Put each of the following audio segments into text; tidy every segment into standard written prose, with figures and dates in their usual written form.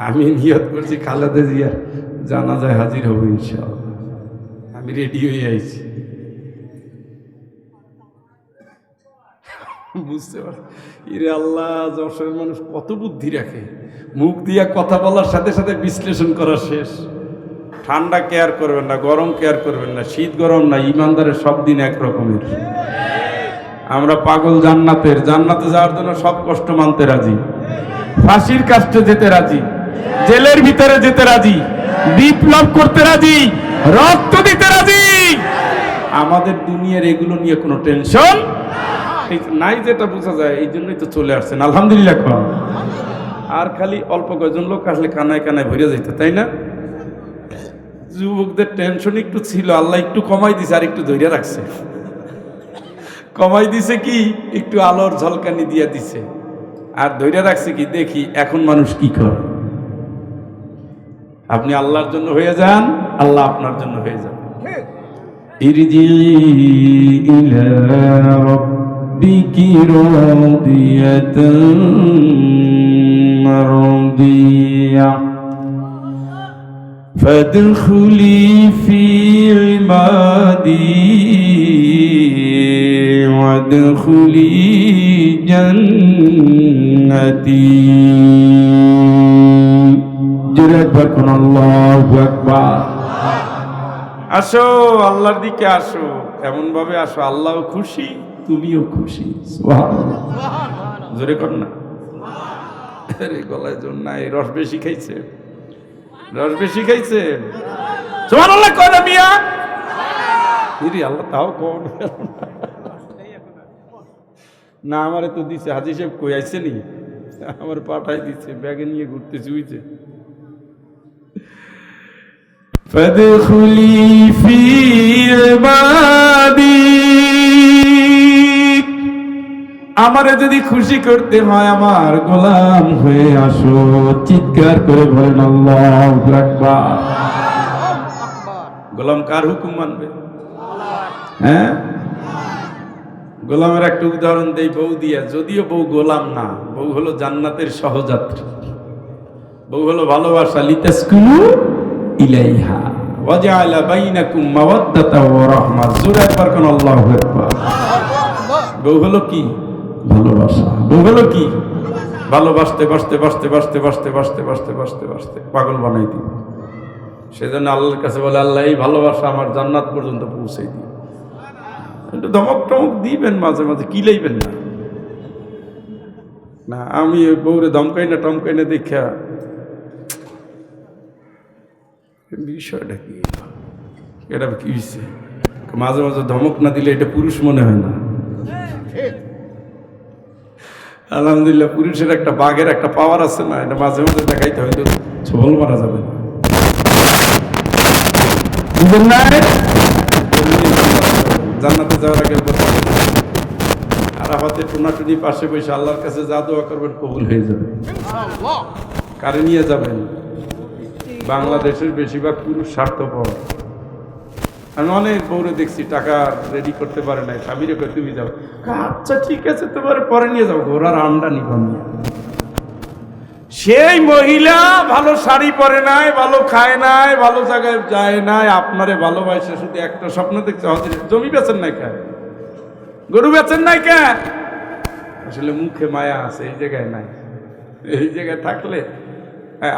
আমি নিয়ত করছি খালেদা জিয়া জানাজায় হাজির হবো ইনশাআল্লাহ। আমি রেডি হয়ে আইছি। বুঝতে পারছি ইরে আল্লাহ, যশোরের মানুষ কত বুদ্ধি রাখে। মুখ দিয়া কথা বলার সাথে সাথে বিশ্লেষণ করা শেষ। ঠান্ডা কেয়ার করবেন না, গরম কেয়ার করবেন না, শীত গরম না, ইমানদারের সব দিন এক রকমের। আমরা পাগল জান্নাতের, জান্নাতে যাওয়ার জন্য সব কষ্ট মানতে রাজি, ফাঁসির কাস্টে যেতে রাজি, জেলের ভিতরে যেতে রাজি, বিপ্লব করতে রাজি, রক্ত দিতে রাজি। আমাদের দুনিয়ার এগুলো নিয়ে কোনো টেনশন নাই, যেটা বোঝা যায়। এই জন্যই তো চলে আসছেন আলহামদুলিল্লাহ। আর খালি অল্প কয়েকজন লোক আসলে কানায় কানায় ভরে যেত, তাই না? যুবকদের টেনশন একটু ছিল, আল্লাহ একটু কমাই দিছে, আর একটু ধৈর্য রাখছে। কমাই দিছে কি, একটু আলোর ঝলকানি দিয়ে দিছে, আর ধৈর্য রাখছে কি, দেখি এখন মানুষ কি করে। আপনি আল্লাহর জন্য হয়ে যান, আল্লাহ আপনার জন্য হয়ে যান। ইরজি ইলা রাব্বিকি রাদিয়াতান মারদিয়া ফাদখুলি ফি ইবাদি ওয়াদখুলি জান্নাতি। জোরে একবার কোন আল্লাহু আকবার। আসো আল্লাহর দিকে আসো, এমন ভাবে আসো আল্লাহও খুশি, তুমিও খুশি। সুবহানাল্লাহ, জোরে কর না। আরে গলায় জোর নাই, রস বেশি খাইছে, রস বেশি খাইছে। সুবহানাল্লাহ কয় না মিয়া? ইরে আল্লাহ, তাও কোন না, আমারে তো দিছে। হাজী সাহেব কই আইছে নি? আমার পাঠাই দিচ্ছে, ব্যাগে নিয়ে ঘুরতেছি। উইছে ফাদখুলি ফি ইবাদি। আমারে যদি খুশি করতে হয়, আমার গোলাম হয়ে আসো। চিৎকার করে বলেন আল্লাহু আকবার। গোলাম কার হুকুম মানবে? হ্যাঁ, গোলামের একটা উদাহরণ দেই বউ দিয়া। যদিও বউ গোলাম না, বউ হলো জান্নাতের সহযাত্রী, বউ হলো ভালোবাসা। লিতাসকুনু ইলাইহা ওয়া জাআলা বাইনাকুম মাওয়াদ্দাতাও ওয়া রাহমা। জোরে একবার কোন আল্লাহু আকবার। বউ হলো কি? ভালোবাসা। বউ হলো কি? ভালোবাসতে বাসতে বাসতে বাসতে বাসতে বাসতে বাসতে বাসতে বাসতে পাগল বানাই দিই। সেজন্য আল্লাহর কাছে বলে, আল্লাহ এই ভালোবাসা আমার জান্নাত পর্যন্ত পৌঁছে দিই। একটু ধমক টমক দিবেন মাঝে মাঝে, কি লাইবেন না। না আমি বউরে ধমকাই না টমকাই না দেখা। বিষয়টা কি, এটা কি হয়েছে? মাঝে মাঝে ধমক না দিলে এটা পুরুষ মনে হয় না। আলহামদুলিল্লাহ, পুরুষের একটা বাঘের একটা পাওয়ার আছে না, এটা মাঝে মাঝে দেখাইতে হয়তো ছোবল মারা যাবে না। জান্নাতে যাওয়ার আগে আরাফাতে টুনাটুনি পাশে বসে আল্লাহর কাছে যা দোয়া করবেন কবুল হয়ে যাবে। কারে নিয়ে যাবেন? বাংলাদেশের বেশিরভাগ পুরুষ স্বার্থপর। আমি অনেক বউরে দেখছি টাকা রেডি করতে পারে না, স্বামীরে কই তুমি যাও। আচ্ছা ঠিক আছে, তোমার পরে নিয়ে যাও, ঘোড়ার আন্ডা নিবাম। সেই মহিলা ভালো শাড়ি পরে নাই, ভালো খায় নাই, ভালো জায়গায় যায় নাই, আপনারে ভালোবাসে শুধু একটা স্বপ্ন দেখছে, জমি বেচেন নাই কে, গরু বেচেন নাই কে। আসলে মুখে মায়া আছে, এই জায়গায় নাই। এই জায়গায় থাকলে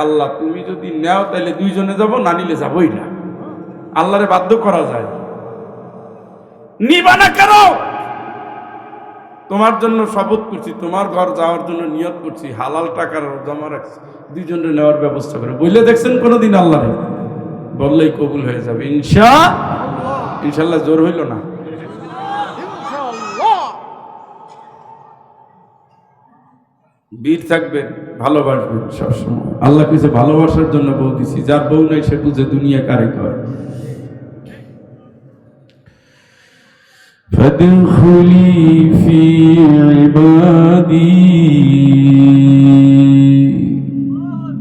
আল্লাহ তুমি যদি নেও তাহলে দুইজনে যাব, না নিলে যাবই না। আল্লাহরে বাধ্য করা যায়। নিবা না কেন? তোমার জন্য শপথ করছি, তোমার ঘর যাওয়ার জন্য নিয়ত করছি, হালাল টাকার জমা রাখছি, দুইজনে নেওয়ার ব্যবস্থা করে। বললে দেখছেন কোনোদিন আল্লাহরে? বললেই কবুল হয়ে যাবে ইনশাআল্লাহ। জোর হইল না? বীর থাকবেন, ভালোবাসবেন সবসময়। আল্লাহ কিছু ভালোবাসার জন্য বউ দিছি। যার বউ নাই সে বুঝে দুনিয়া কারে কয়। ফাদখুলি ফি ইবাদি।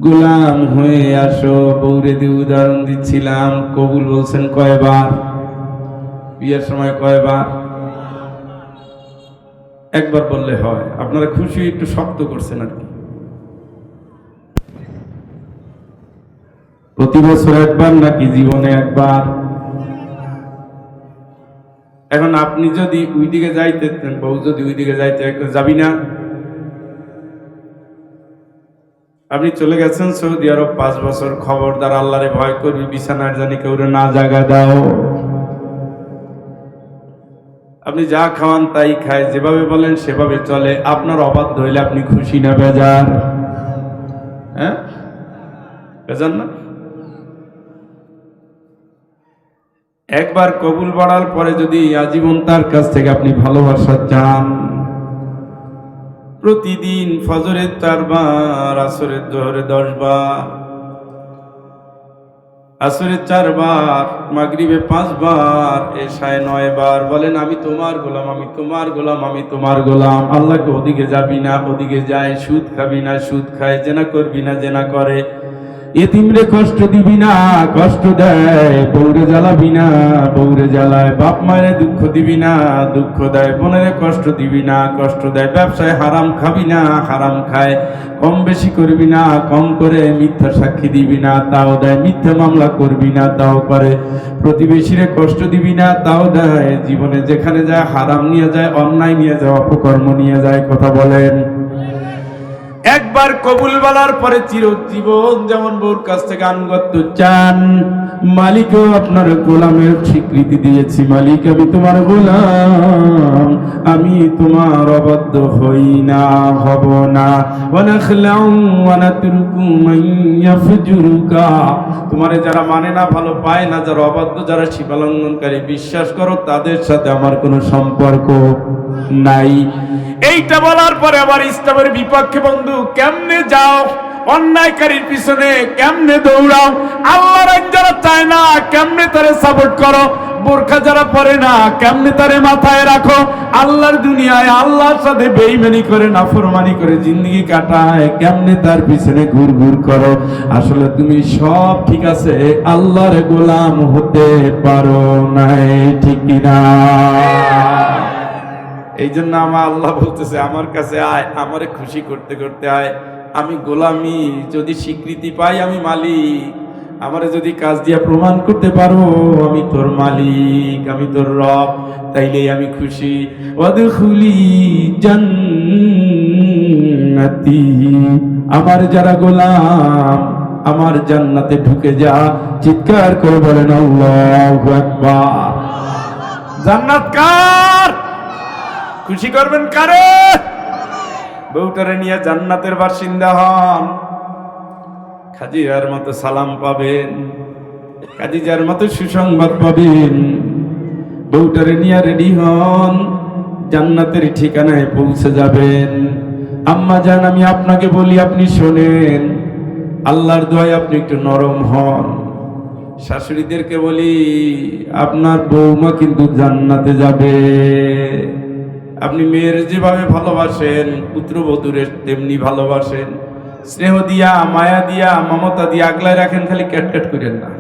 গোলাম হয়ে আসো। বউরে দিয়ে উদাহরণ দিচ্ছিলাম। কবুল বলছেন কয়বার? বিয়ের সময় কয়বার? একবার বললে হয়। আপনারা খুশি, একটু শক্ত করছেন আর কি। প্রতি বছর একবার নাকি জীবনে একবার? এখন আপনি যদি ওই দিকে যাইতে, বউ যদি ওই দিকে যাইতে, যাবি না? আপনি চলে গেছেন সৌদি আরব 5 বছর, খবরদার আল্লাহরে ভয় করবি, বিছানার জানি কেউ না জায়গা দাও। আপনি যা খাওয়ান তাই খায়, যেভাবে বলেন সেভাবে চলে। আপনার অবাধ্য হইলে আপনি খুশি না বেজার? হ্যাঁ, বেজার না? একবার কবুল বাড়ার পরে যদি আজীবন তার কাছ থেকে আপনি ভালোবাসা চান, প্রতিদিন ফজরের 4 বার, আসরের জোহরে 10 বার, আসরের 4 বার, মাগরিবে 5 বার, এশায় 9 বার বলেন আমি তোমার গোলাম, আমি তোমার গোলাম, আমি তোমার গোলাম। আল্লাহকে ওদিকে যাবি না, ওদিকে যায়। সুদ খাবি না, সুদ খায়। জেনা করবি না, জেনা করে। এতিমরে কষ্ট দিবি না, কষ্ট দেয়। বউরে জ্বালাবি না, বউরে জ্বালায়। বাপ মায়ের দুঃখ দিবি না, দুঃখ দেয়। বোনের কষ্ট দিবি না, কষ্ট দেয়। ব্যবসায় হারাম খাবি না, হারাম খায়। কম বেশি করবি না, কম করে। মিথ্যা সাক্ষী দিবি না, তাও দেয়। মিথ্যা মামলা করবি না, তাও করে। প্রতিবেশীরে কষ্ট দিবি না, তাও দেয়। জীবনে যেখানে যায় হারাম নিয়ে যায়, অন্যায় নিয়ে যায়, অপকর্ম নিয়ে যায়। কথা বলেন। একবার কবুল বলার পরে চিরজীবন যেমন বউর কাছ থেকে আনুগত্য চান, মালিকও আপনার গোলামের স্বীকৃতি দিয়েছি। মালিক আমি তোমার গোলাম, আমি তোমার অবাধ্য হই না, হব না। তোমারে যারা মানে না, ভালো পায় না, যারা অবাধ্য, যারা সীমালঙ্ঘনকারী, বিশ্বাস করো তাদের সাথে আমার কোনো সম্পর্ক নাই। এইটা বলার পরে আবার ইসলামের বিপক্ষে বন্ধু কেমনে যাও, অন্যায়কারীর পিছনে কেমনে দৌড়াও, আল্লাহর আইন যারা চায় না কেমনে তারে সাপোর্ট করো, বোরখা যারা পরে না কেমনে তারে মাথায় রাখো, আল্লাহর দুনিয়ায় আল্লাহর সাথে বেঈমানি করে, নাফরমানি করে জিন্দগি কাটায়, কেমনে তার পিছনে ঘুরঘুর করো। আসলে তুমি সব ঠিক আছে, আল্লাহর গোলাম হতে পারো নাই, ঠিক কিনা? এই জন্য আমার আল্লাহ বলতেছে আমার কাছে আয়, আমারে খুশি করতে করতে আয়। আমি গোলামি যদি স্বীকৃতি পাই, আমি মালিক। আমারে যদি কাজ দিয়া প্রমাণ করতে পারো আমি তোর মালিক, আমি তোর রব, তাইলেই আমি খুশি। ওয়াদখুলি জান্নাতি, আমার যারা গোলাম আমার জান্নাতে ঢুকে যা। চিৎকার করে বলেন আল্লাহু আকবার। জান্নাত কার? খুশি করবেন কারে? বউটারে নিয়ে জান্নাতের বাসিন্দা হন। খাদিজার মতো সালাম পাবেন, খাদিজার মতো সুসংবাদ পাবেন। বউটারে নিয়ে রেডি হন, জান্নাতের ঠিকানায় পৌঁছে যাবেন। আম্মা জান, আমি আপনাকে বলি, আপনি শোনেন। আল্লাহর দোয়ায় আপনি একটু নরম হন। শাশুড়িদেরকে বলি, আপনার বৌমা কিন্তু জান্নাতে যাবে। আপনি মেয়ের যেভাবে ভালোবাসেন, পুত্রবধূরের তেমনি ভালোবাসেন। স্নেহ দিয়া, মায়া দিয়া, মমতা দিয়া আগলায় রাখেন, খালি ক্যাটক্যাট করেন না।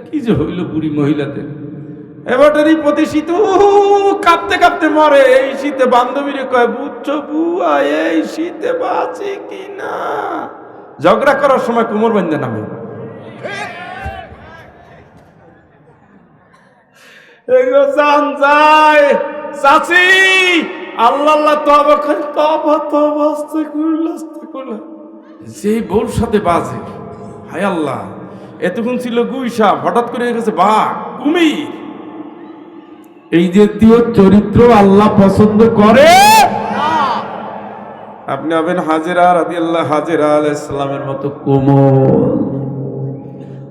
কি যে হইল বুড়ি মহিলাদের এবারই প্রতি শীত কাঁপতে কাঁপতে মরে। এই শীতে বান্ধবীরে কয়, বুঝছো বুয়া এই শীতে বাঁচি কিনা। ঝগড়া করার সময় কোমর বেঁধে নামে। এগুলো জান যায় চাচি, আল্লাহ আল্লাহ তওবা করে, তওবা তওবা, আস্তাগফিরুল্লাহ আস্তাগফিরুল্লাহ। যেই বউর সাথে বাজে, হায় আল্লাহ, এতক্ষণ ছিল গুইসা, হঠাৎ করে গেছে বাঘ, কুমির। এই জাতীয় চরিত্র আল্লাহ পছন্দ করে। আপনি হবেন হাজেরা রাদিয়াল্লাহু, হাজেরা আলাইহিস সালামের মতো কোমল,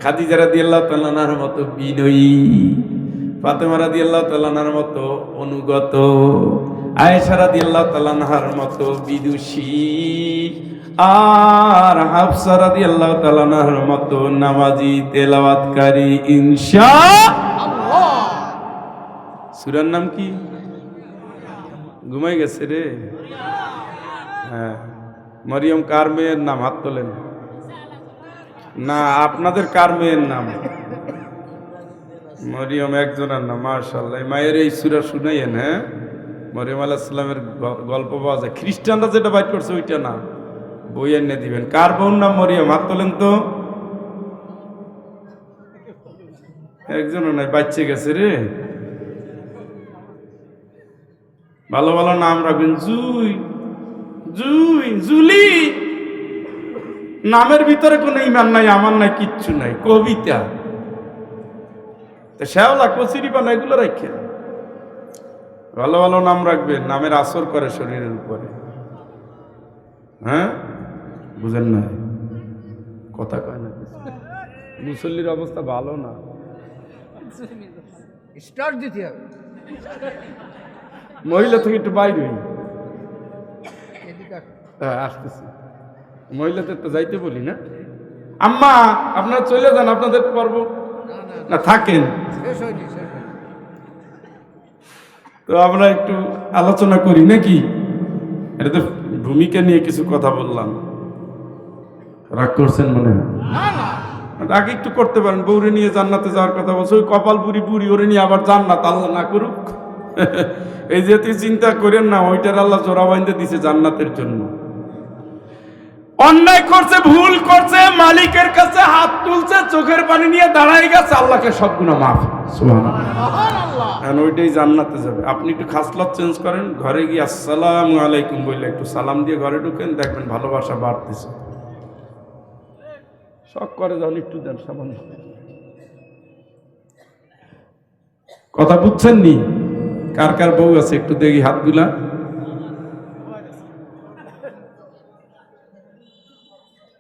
খাদিজা রাদিয়াল্লাহু তাআলা আনহার মতো বিনয়ী, ফাতেমা রাদিয়াল্লাহু তাআলা আনহার মতো অনুগত, আয়েশা রাদিয়াল্লাহু তাআলা আনহার মতো বিদুষী, আর হাফসা রাদিয়াল্লাহু তাআলা আনহার মতো নামাজি, তেলাওয়াতকারী ইনশাআল্লাহ। সূরার নাম কি? ঘুমাই গেছে রে। হ্যাঁ, মরিয়ম কার মেয়ের নাম? হাত তোলেন না। আপনাদের কার মেয়ের নাম? মরিয়ম একজনের নাম। মাশাআল্লাহ, মায়ের এই সূরা শুনাইয়েন। হ্যাঁ, মরিয়ম আলাইহিস সালামের গল্প পাওয়া যায়। খ্রিস্টানরা যেটা বাইট করছে ওইটা না, বই এনে দিবেন। কার বোন নাম মরিয়ম? হাত তোলেন তো। একজনও নাই, বাচ্চে গেছে রে। ভালো ভালো নাম রাখবেন, জুই, জুই, জুলি। নামের ভিতরে কোনো ইমান নাই, আমার নাই, কিচ্ছু নাই, কবিতা। শ্যাওলা, কচুরিপানা এগুলো রাখে। ভালো ভালো নাম রাখবেন, নামের আসর করে শরীরের উপরে। হ্যাঁ, বুঝেন না, কথা কয় না। মুসল্লির অবস্থা ভালো না, স্টার্ট দিতে হবে। মহিলা থেকে একটু বাইরে হই। এদিকে আসো। হ্যাঁ, আসতেছি। মহিলাদের তো যাইতে বলি না। আম্মা, আপনারা চলে যান, আপনাদের পর্ব না থাকেন। শেষ হয়নি, শেষ হয়নি। তো আমরা একটু আলোচনা করি নাকি? এটা তো ভূমিকা নিয়ে কিছু কথা বললাম, রাগ করছেন মনে হয়? না না, আগে একটু করতে পারেন। বউরে নিয়ে জান্নাতে যাওয়ার কথা বলছে, ওই কপাল পুরি পুরি ওরে নিয়ে আবার জান্নাত আল্লাহ না করুক। এই যে তুই চিন্তা করেন না, ওইটার আল্লাহ জোড়া বাইন্ধে দিছে জান্নাতের জন্য। অন্যায় করছে, ভুল করছে, মালিকের কাছে হাত তুলছে, চোখের পানি নিয়ে দাঁড়াই গেছে, আল্লাহকে সব গুনাহ মাফ। সুবহানাল্লাহ। ওইটাই জান্নাতে যাবে। আপনি একটু খাসলত চেঞ্জ করেন, ঘরে গিয়ে আসসালামু আলাইকুম বললে একটু সালাম দিয়ে ঘরে ঢুকেন, দেখবেন ভালোবাসা বাড়তেছে। শখ করে যখন একটু দেন সামান্য। কথা বুঝছেন নি? কার কার বউ আছে একটু দেখি হাতগুলা।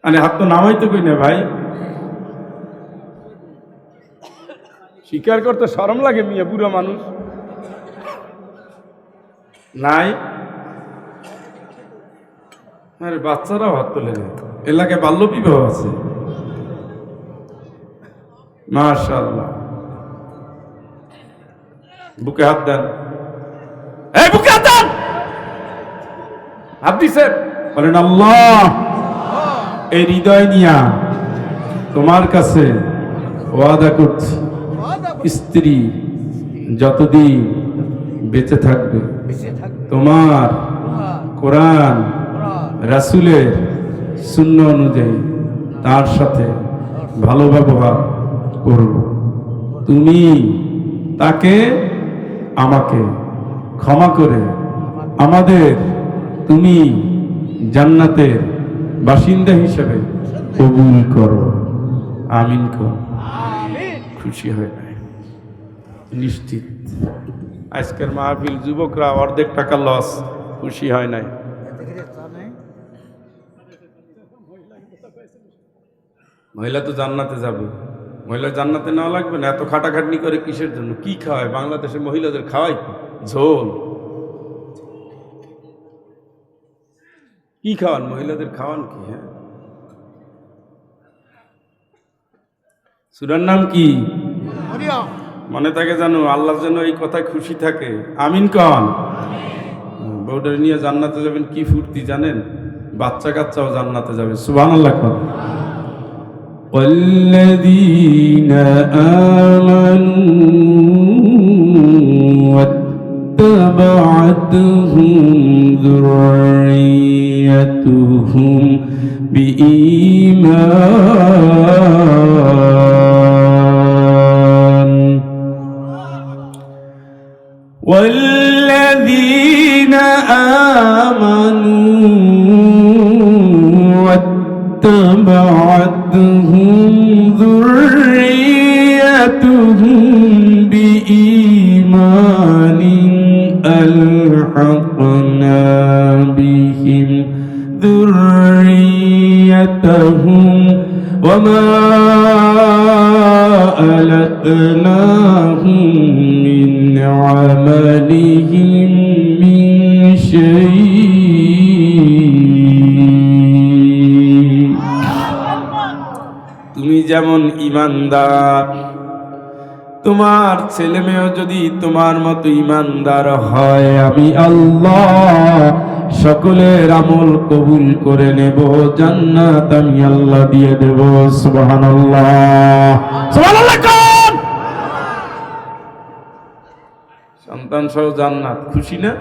আরে হাত তো নামাই তো কই না ভাই, স্বীকার করতে শরম লাগে মিয়া, বুড়ো মানুষ নাই। আরে বাচ্চারাও হাত তোলে না, এলাকায় বাল্য বিবাহ আছে। মাশাআল্লাহ, বুকে হাত দেন, এই বুকে হাত দেন। হাত দিছেন, বলেন আল্লাহ, এই হৃদয় নিয়া তোমার কাছে ওয়াদা করছি, স্ত্রী যতদিন বেঁচে থাকবে বেঁচে থাকবে তোমার কোরআন রাসূলের সুন্নাহ অনুযায়ী তার সাথে ভালো ব্যবহার করব। তুমি তাকে আমাকে ক্ষমা করে আমাদের তুমি জান্নাতের বাসিন্দা হিসেবে কবুল করো। আমিন কর। খুশি হয় না নিশ্চিত। আজকের মাহফিল যুবকরা অর্ধেক টাকা লস, খুশি হয় নাই। মহিলা তো জান্নাতে যাবে, মহিলা জান্নাতে নেওয়া লাগবে না। এত খাটাখাটনি করে কিসের জন্য? কি খাওয়ায় বাংলাদেশের মহিলাদের? খাওয়াই ঝোল। কি খাওয়ান মহিলাদের? খাওয়ান কি? হ্যাঁ, সূরার নাম কি? মনে থাকে জানো, আল্লাহ যেন এই কথায় খুশি থাকে। আমিন কন। বউডার নিয়ে জান্নাতে যাবেন, কি ফুর্তি জানেন? বাচ্চা কাচ্চাও জান্নাতে যাবে। সুবহানাল্লাহ কন। والذين آمنوا واتبعتهم ذريتهم بإيمان والذين آمنوا واتبعتهم ذريتهم بإيمان ألحقنا بهم ذريتهم وما ألتناهم من عملهم من شيء। তুমি যেমন ঈমানদার, তোমার ছেলে মেয়েও যদি তোমার মতো ঈমানদার হয়, আমি আল্লাহ সকলের আমল কবুল করে নেব, জান্নাত আমি আল্লাহ দিয়ে দেব। সুবহানাল্লাহ, সুবহানাল্লাহ কোন। সন্তান সহ জান্নাত, খুশি না?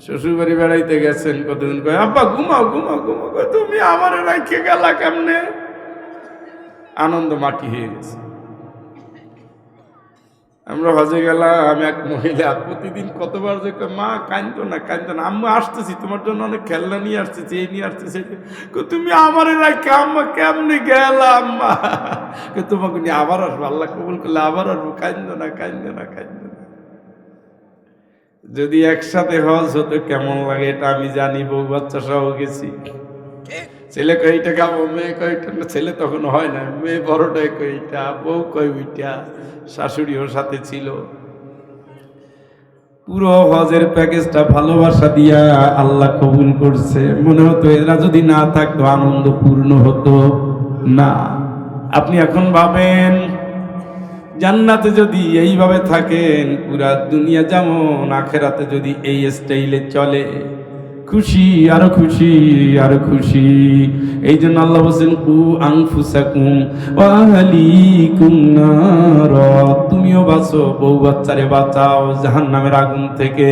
শ্বশুর বাড়ি বেড়াইতে গেছেন, কতদিন কয় আব্বা ঘুমাও ঘুমাও ঘুমাও, তুমি আমার রাখে গেলা কেমনে? আনন্দ মাটি হয়ে গেছে। আমরা হজে গেলাম, এক মহিলা প্রতিদিন কতবার যে কয়, মা কাঁদো না কাঁদো না, আম্মা আসতেছি তোমার জন্য অনেক খেলনা নিয়ে আসতেছি, এই নিয়ে আসতেছি। তুমি আমার রাখে আম্মা কেমনি গেলাম মা, তোমাকে নিয়ে আবার আসবো, আল্লাহ কবুল করলে আবার আসবো, কাঁদো না কাঁদো না কাঁদো না। যদি একসাথে হজ হতো কেমন লাগে এটা আমি জানি, বউ বাচ্চা সহ গেছি। ছেলে কয়টা খাবো, মেয়ে কয়টা, ছেলে তখন হয় না, মেয়ে বড়টাই কয়টা, বউ কয় ওইটা, শাশুড়িও সাথে ছিল। পুরো হজের প্যাকেজটা ভালোবাসা দিয়া আল্লাহ কবুল করছে। মনে হতো এরা যদি না থাকতো আনন্দ পূর্ণ হতো না। আপনি এখন ভাবেন জান্নাতে যদি এইভাবে থাকেন, পুরা দুনিয়া যেমন, আখেরাতে যদি এই স্টাইলে চলে, খুশি আরো খুশি আরো খুশি। এই জন্য আল্লাহ বলছেন, কু আনফুসাকুম ওয়া আহলিকুম নার, তুমিও বাঁচো, বউ বাচ্চারে বাঁচাও জাহান্নামের আগুন থেকে।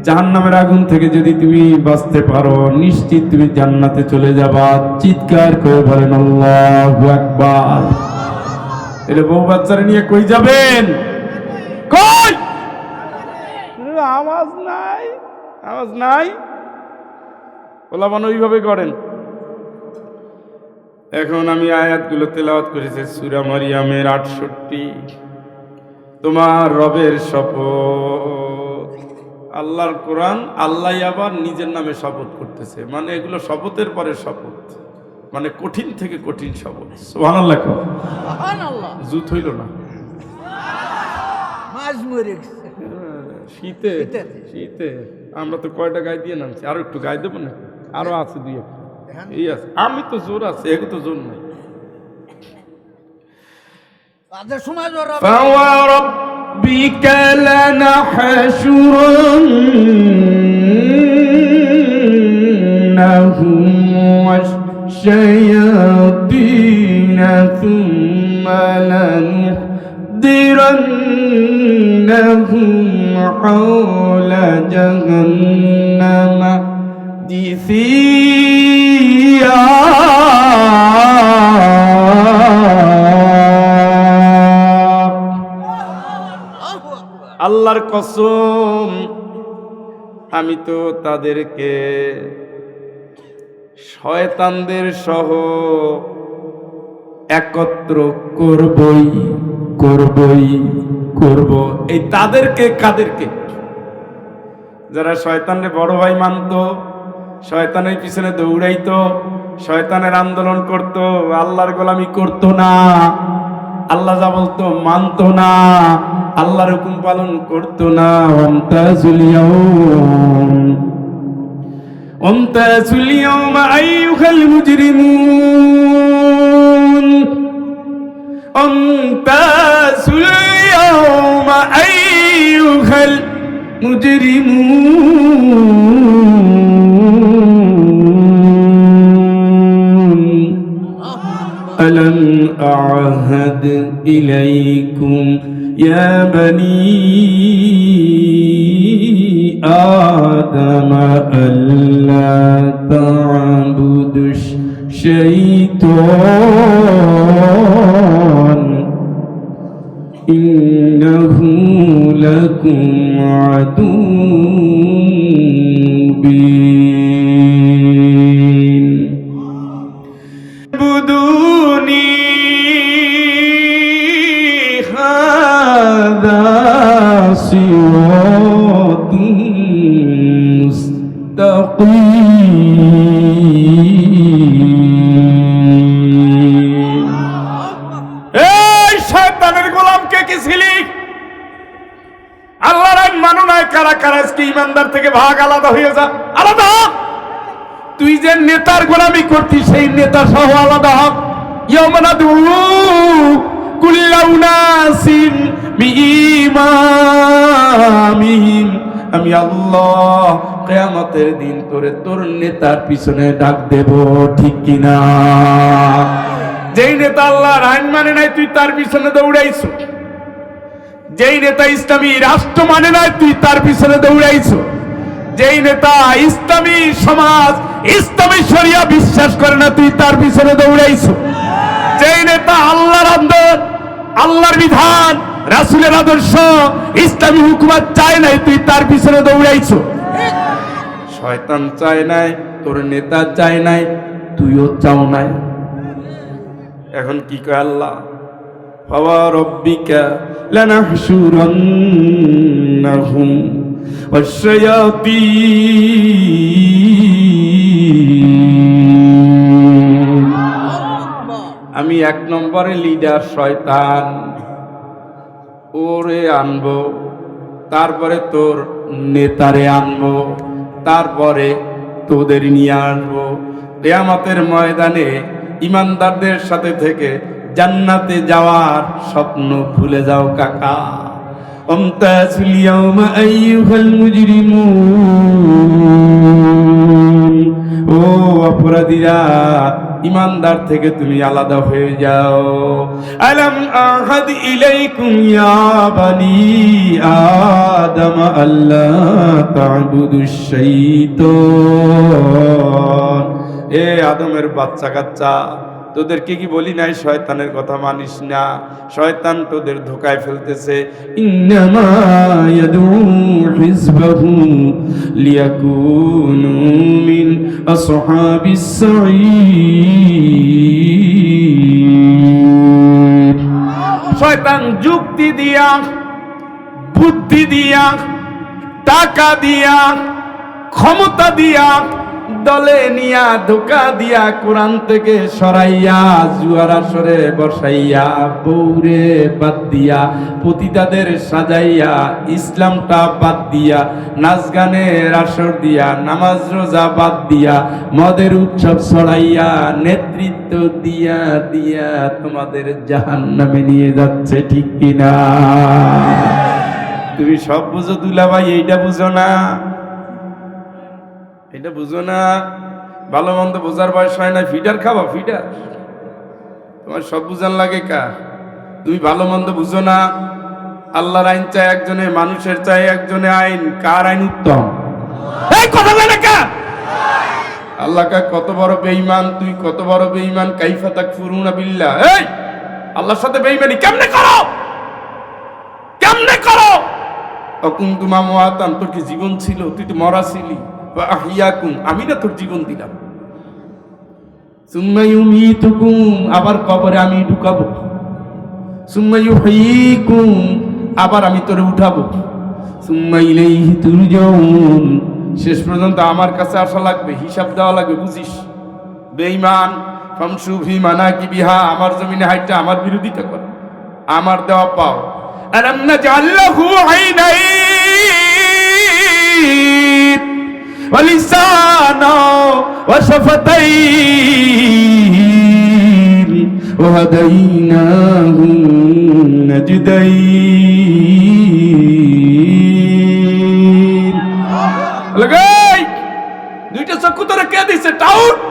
জাহান্নামের আগুন থেকে যদি তুমি বাঁচতে পারো, নিশ্চিত তুমি জান্নাতে চলে যাবা। চিৎকার করে বলেন আল্লাহু আকবার। এলে বউ বাচ্চারে নিয়ে কই যাবেন? কই? আওয়াজ নাই, আওয়াজ নাই। ওলামান ওইভাবে করেন। এখন আমি আয়াতগুলো তেলাওয়াত করেছি সূরা মারিয়ামের 68। তোমার রবের শপথ, আল্লাহর কোরআন, আল্লাহ আবার নিজের নামে শপথ করতেছে, মানে এগুলো শপথের পরে শপথ, মানে কঠিন থেকে কঠিন শপথ। সুবহানাল্লাহ, সুবহানাল্লাহ। জুত হইল না মাছ মরে গেছে শীতে। শীতে আমরা তো কয়টা গায়ে দিয়ে নামছি, আরো একটু গায়ে দেবো না? আরো আছে দুই একটা, এই আছে। আমি তো জোর আছে, এগুলো তো জোর নাই। আজের সময় জোর হবে। فَوَرَبِّكَ لَنَحْشُرَنَّهُمْ وَالشَّيَاطِينَ ثُمَّ لَنُحْضِرَنَّهُمْ حَوْلَ جَهَنَّمَ جِثِيًّا। আল্লাহর কসম, আমি তো তাদেরকে শয়তানদের সহ একত্র করবই করবই করব। এই তাদেরকে কাদেরকে? যারা শয়তানের বড় ভাই মানত, শয়তানের পিছনে দৌড়াইতো, শয়তানের আন্দোলন করত, আল্লাহর গোলামি করত না, আল্লাহ যা বলতো মানত না, আল্লাহর হুকুম পালন করত না। ওয়ামতাজুল ইয়াওমা আইয়ুহাল মুজরিমুন, ওয়ামতাজুল ইয়াওমা আইয়ুহাল মুজরিমুন, আলাম আ'হাদ ইলাইকুম ইয়া বনি আদম আল্লা তা'বুদুশ শাইতান ইন্নাহু লাকুম আদুউম মুবিন। বুদুনি হাযা সিরাতুম মুস্তাকিম। এই শয়তানের গোলামকে কি ছিলি? আল্লাহর আইন মানো না, কারা কারা আজকে ইমানদার থেকে ভাগ আলাদা হয়ে যা, আলাদা। তুই যে নেতার গোলামি করতিস, সেই নেতা সহ আলাদা হক। ইয়াওমা নাদউ কুল্লা উনাসিন বিইমামিহিম, আমি আল্লাহ কিয়ামতের দিন তোরে তোর নেতার পিছনে ডাক দেব, ঠিক কিনা? যেই নেতা আল্লাহর আইন মানে নাই, তুই তার পিছনে দৌড়াইছো। যেই নেতা ইসলামী রাষ্ট্র মানে নাই, তুই তার পিছনে দৌড়াইছো। যেই নেতা ইসলামী সমাজ, ইসলামী শরিয়া বিশ্বাস করে না, তুই তার পিছনে দৌড়াইছো। যেই নেতা আল্লাহর আন্দোলন, আল্লাহর বিধান, রাসূলের আদর্শ ইসলামী হুকুমত চায় নাই, তুই তার পিছনে দৌড়াইছো। শয়তান চায় নাই, তোর নেতা চায় নাই, তুইও চাও নাই। এখন কি কয় আল্লাহ? ফাওয়া রাব্বিকা লানাহশুরান্নাহুম ওয়াশ-শায়াতিন। আমি এক নম্বরে লিডার শয়তান, ওরে আনবো, তারপরে তোর নেতারে আনবো, তারপরে তোদের নিয়ে আসবো। কিয়ামতের ময়দানে ইমানদারদের সাথে থেকে জান্নাতে যাওয়ার স্বপ্ন ভুলে যাও কাকা। আমতাজুল ইয়াওমা আইয়ুহাল মুজরিমুন, ও অপরাধীরা, ইমানদার থেকে তুমি আলাদা হয়ে যাও। আলাম আহাদ ইলাইকুম ইয়া বানি আদম আল্লা তা'বুদুশ শাইতান। এ আদমের বাচ্চা কাচ্চা, তোদেরকে কি বলি নাই শয়তানের কথা মানিস না? শয়তান তোদের ধোকায় ফেলতেছে। ইন্নামা ইয়াদু হিজবাহু লিয়াকুনু মিন আসহাবিস সাঈর। শয়তান যুক্তি দিয়া, বুদ্ধি দিয়া, টাকা দিয়া, ক্ষমতা দিয়া, দলে নিয়া, ধোকা দিয়া, কোরআন থেকে সরাইয়া, জুয়ার আসরে বসাইয়া, বৌরে বাদ দিয়া, পতিতাদের সাজাইয়া, ইসলামটা বাদ দিয়া, নাচ গানের আসর দিয়া, নামাজ রোজা বাদ দিয়া, মদের উৎসব ছড়াইয়া, নেতৃত্ব দিয়া দিয়া তোমাদের জাহান্নামে নিয়ে যাচ্ছে, ঠিক কিনা? তুমি সব বুঝো দুলাভাই, এইটা বুঝো না, এটা বুঝো না। ভালো মন্দ বোঝার বয়স হয় না, ফিডার খাবা, ফিডার। তোমার সব বুঝান লাগে কা? তুমি ভালো মন্দ বুঝো না। আল্লাহর আইন চাই একজনে, মানুষের চাই একজনে আইন। কার আইন উত্তম? এই কথা বলে কা? আল্লাহ কা কত বড় বেঈমান তুই, কত বড় বেঈমান। কাইফা তাকফুরুনা বিল্লাহ। এই আল্লাহর সাথে বেঈমানি কেমনে করো, কেমনে করো? অকুনতুম আমওয়াতান, তোর কি জীবন ছিল? তুই তো মরা ছিলি। আহিয়াকুম, আমি না তোর জীবন দিলাম। সুম্মা ইউমীতুকুম, আবার কবরে আমি ঢুকাবো। সুম্মা ইউহয়ীকুম, আবার আমি তোরে উঠাবো। সুম্মা ইলাইহি তুরজাউন, শেষ পর্যন্ত আমার কাছে আসা লাগবে, হিসাব দেওয়া লাগবে, বুঝিস? বেঈমান ফামশু ফি মানাকিবিহা, আমার জমিনে হাইটা আমার বিরোধিতা কর, আমার দেওয়া পাও। আলাম নাজআল লাহু আইনাইন ওয়ালিসানা ওয়াশফাতাইন ওয়াহাদাইনাহু নাজদাইন। লাগাই দুইটা চক্ষু তোরে কে দিছে? টাউট।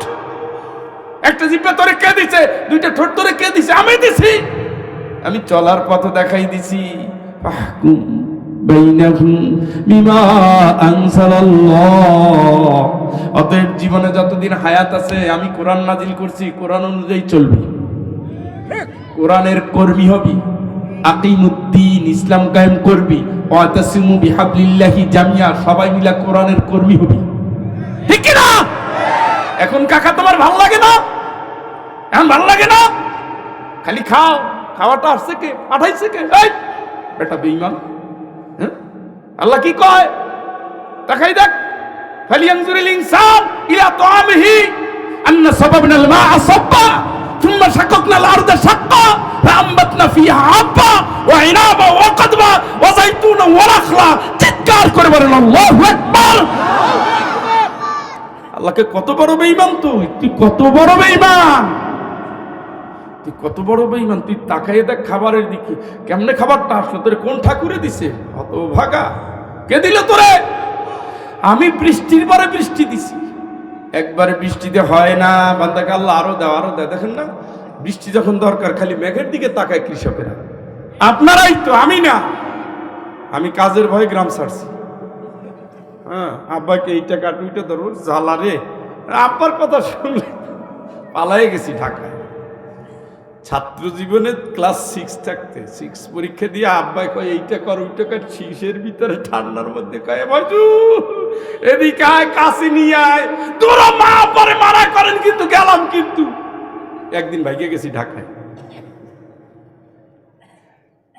একটা জিহ্বা তোরে কে দিছে? দুইটা ঠোঁট তোরে কে দিছে? আমি দিছি। আমি চলার পথ দেখাই দিছি। ফাহকুম বাইনাহুম বিমা আনজালাল্লাহ। অতএব জীবনে যতদিন হায়াত আছে আমি কোরআন নাজিল করছি, কোরআন অনুযায়ী চলবি, কোরআনের কর্মী হবি, আকিমুদ্দিন, ইসলাম কায়েম করবি, ওয়াতাসিমু বিহাবলিল্লাহি জামিয়া, সবাই মিলে কোরআনের কর্মী হবি, ঠিক কি না? এখন কাকা তোমার ভালো লাগে না? এখন ভালো লাগে না? খালি খাও, খাওয়াটা আসছে কে, পাঠাইছে কে? এই বেটা বেঈমান। আল্লাহ কি কয় তাকাই দেখ। ফালিয়ানজুরিল ইনসান ইলা তাআমিহি আন্না সাবাবনাল মা'a সাব্বা থুম্মা শাকাকনাল আরদা শাক্কা ফাআমবাতনা ফিহা হাব্বা ওয়া ইনাবা ওয়া কাদবা ওয়া যাইতুনা ওয়া নাখলা। চিৎকার করে বলেন আল্লাহু আকবার। আল্লাহকে কত বড় বেঈমান তুই, তুই কত বড় বেঈমান, তুই কত বড় বেঈমান। তুই তাকাইয়ে দেখ খাবারের দিকে, কেমনে খাবারটা আসলো তোরে, কোন ঠাকুরে দিছে? হতভাগা, কে দিল তোরে? আমি বৃষ্টির পরে বৃষ্টি দিছি, একবারে বৃষ্টিতে হয় না, বান্দাকে আল্লাহ আরো দাও, আরো দেয়। দেখেন না, বৃষ্টি যখন দরকার খালি মেঘের দিকে তাকায় কৃষকেরা। আপনারাই তো, আমি না। আমি কাজের ভয়ে গ্রাম ছাড়ছি। হ্যাঁ, আব্বাকে এইটা কাটুইটা ধরো, জ্বালা রে। আব্বার কথা শুনলে পালাই গেছি ঢাকায়। ছাত্র জীবনে ক্লাস 6 থাকতে 6 পরীক্ষা দিয়ে আব্বাই কয় এইটা কর ওইটা কর, শীষের ভিতরে ঠান্ডার মধ্যে কয় বাজু এদিকে আয়, কাছে নিয়ে আয়, তোরা মা পরে মারা করেন কিন্তু গেলাম। কিন্তু একদিন ভাইকে গেছি ঢাকায়,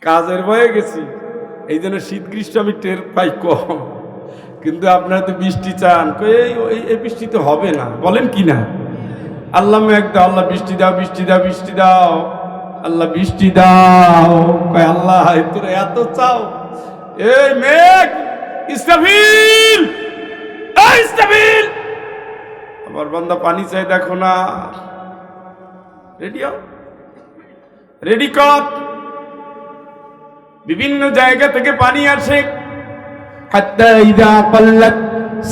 কাজের ভয়ে গেছি, এই জন্য শীত গ্রীষ্ম আমি টের পাই কম। কিন্তু আপনারা তো বৃষ্টি চান, এই বৃষ্টি তো হবে না, বলেন কি না? আল্লাহ মেঘ দাও, আল্লাহ বৃষ্টি দাও, বৃষ্টি দাও, বৃষ্টি দাও, আল্লাহ বৃষ্টি দাও। কয় আল্লাহ তোরা এত চাও, এই মেঘ ইসরাফিল, এই ইসরাফিল আমার বান্দা পানি চাই, দেখো না, রেডি হও, রেডি কর। বিভিন্ন জায়গা থেকে পানি আসে, হাত্তা ইযা ক্বাল্লাত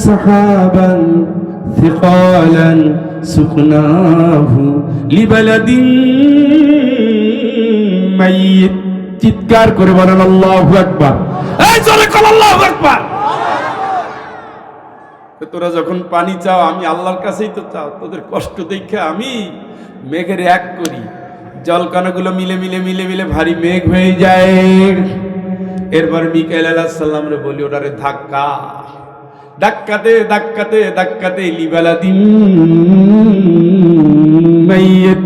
সাহাবান ثقالا سقناه لبلد ميت। চিৎকার করে বলেন আল্লাহু আকবার, এই জোরে বল আল্লাহু আকবার। তোরা যখন পানি চাও আমি আল্লাহর কাছেই তো চাও, তোদের কষ্ট দেখে আমি মেঘের এক করি, জলকণাগুলো মিলে মিলে মিলে মিলে ভারী মেঘ হয়ে যায়। এরপর মিকাইল আলাইহিস সালাম রে বলি ওটারে ধাক্কা, ধাক্কাতে ধাক্কাতে ধাক্কাতে লিবালাদিন মাইয়িত,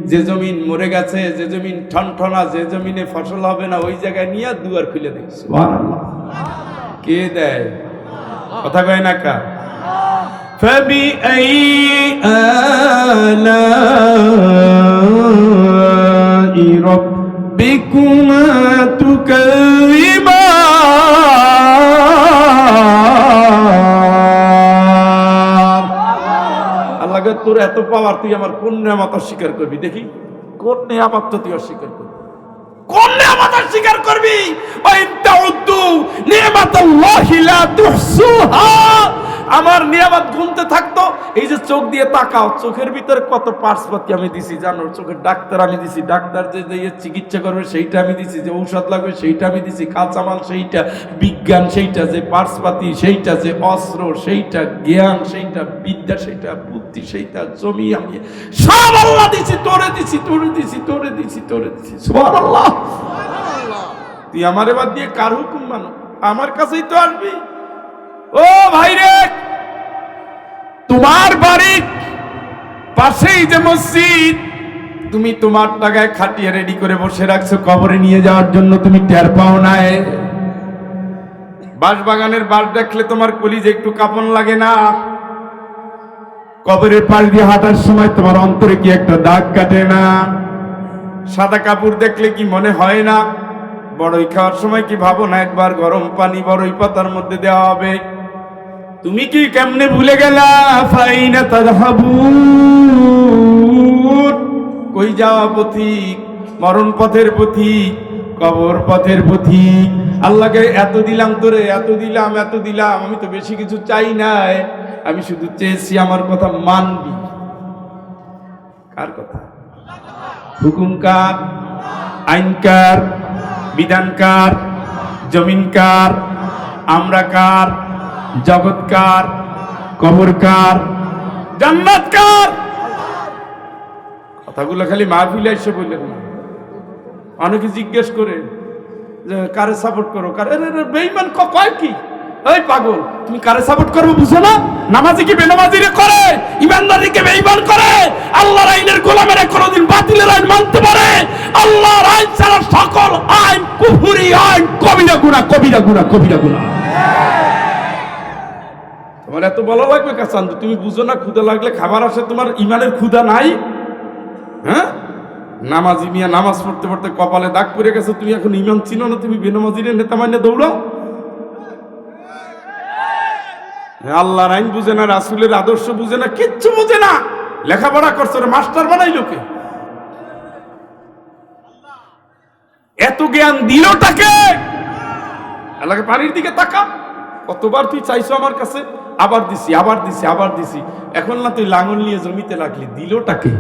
যে জমিন মরে গেছে, যে জমিন ঠনঠনা, যে জমিনে ফসল হবে না, ওই জায়গায় নিয়ে দুয়ার খুলে দেয়। সুবহানাল্লাহ, কে দেয়? কথা কয় না কা? ফাবিআই আলাই রাব্বিকুমা তুকাযিবান। আল্লাহকে তোর এত পাওয়ার, তুই আমার কোন নিয়ামত অস্বীকার করবি? দেখি কোন নিয়ামত তুই অস্বীকার করবি, কোন নিয়ামত অস্বীকার করবি? আমার নিয়ামত গুনতে থাকতো। এই যে চোখ দিয়ে তাকাও, চোখের ভিতরে কত পার্টসপাতি আমি দিছি জানো? চোখের ডাক্তার আমি দিছি, ডাক্তার যে চিকিৎসা করবে সেইটা আমি দিছি, যে ঔষধ লাগবে সেইটা আমি দিছি, কাঁচামাল সেইটা, বিজ্ঞান সেইটা, যে পার্টসপাতি সেইটা, যে অস্ত্র সেইটা, জ্ঞান সেইটা, বিদ্যা সেইটা, বুদ্ধি সেইটা, জমি আমি সব আল্লাহ দিছি, তোরে দিছি, তোরে দিছি, তোরে দিছি, তোরে দিছি। সুবহানাল্লাহ। তুই আমারে বাদ দিয়ে কার হুকুম মানো? আমার কাছেই তো আসবি। ও ভাই রে, তোমার বাড়ির পাশেই যে মসজিদ, তুমি তোমার টাকায় খাটিয়ে রেডি করে বসে রাখছো কবরে নিয়ে যাওয়ার জন্য, তুমি টের পাও নাই? বাঁশবাগানের বাঁশ দেখলে তোমার কলিজে একটু কাঁপন লাগে না? কবরের পাশ দিয়ে হাঁটার সময় তোমার অন্তরে কি একটা দাগ কাটে না? সাদা কাপড় দেখলে কি মনে হয় না? বড়ই খাওয়ার সময় কি ভাবো না একবার গরম পানি বড়ই পাতার মধ্যে দেওয়া হবে? তুমি কি কেমনে ভুলে গেলা? ফাইনা তাযহাবুন, কই যাওয়া পথিক? মরণ পথের পথিক, কবর পথের পথিক। আল্লাহকে এত দিলাম তোরে, এত দিলাম, এত দিলাম, আমি তো বেশি কিছু চাই নাই, আমি শুধু চেয়েছি আমার কথা মানবি। কার কথা? হুকুম কার? আইন কার? বিধান কার? জমিন কার? আমরা কার? জগৎ কার? কবর কার? জান্নাত কার? কথাগুলো খালি মাহফিলে এসে বললেন না। অনেকে জিজ্ঞেস করে যে কারে সাপোর্ট করো, কারে? বেঈমান কয় কি? এই পাগল, তুমি কারে সাপোর্ট করবে বুঝো না? নামাজি কি বেনামাজিরে করে? ইমানদারিকে বেঈমান করে? আল্লাহর আইনের গোলামেরা কোনদিন বাতিলের আইন মানতে পারে? আল্লাহর আইন ছাড়া সকল আইন কুফরি আইন, কবিরা গুনাহ, কবিরা গুনাহ, কবিরা গুনাহ। তোমার এত বলা লাগবে কাচান? তুমি বুঝো না ক্ষুধা লাগলে খাবার আসে, তোমার ইমানের ক্ষুধা নাই? হ্যাঁ, নামাজি মিয়া নামাজ পড়তে পড়তে কপালে দাগ পড়ে গেছে, তুমি এখন ইমান চিনো না? তুমি বেনামাজিরে নেতা মাইনে দৌড়াও। আল্লাহর আইন বুঝে না, রাসূলের আদর্শ বুঝে না, কিচ্ছু বুঝে না। লেখাপড়া করছে, মাস্টার বানাই লোকে। এত জ্ঞান দিলটাকে? আল্লাহকে পানির দিকে তাকা। কতবার তুই চাইছো আমার কাছে, আবার দিছি, আবার দিছি, আবার দিছি। এখন না তুই লাঙল নিয়ে জমিতে লাগলি, দিলটাকে?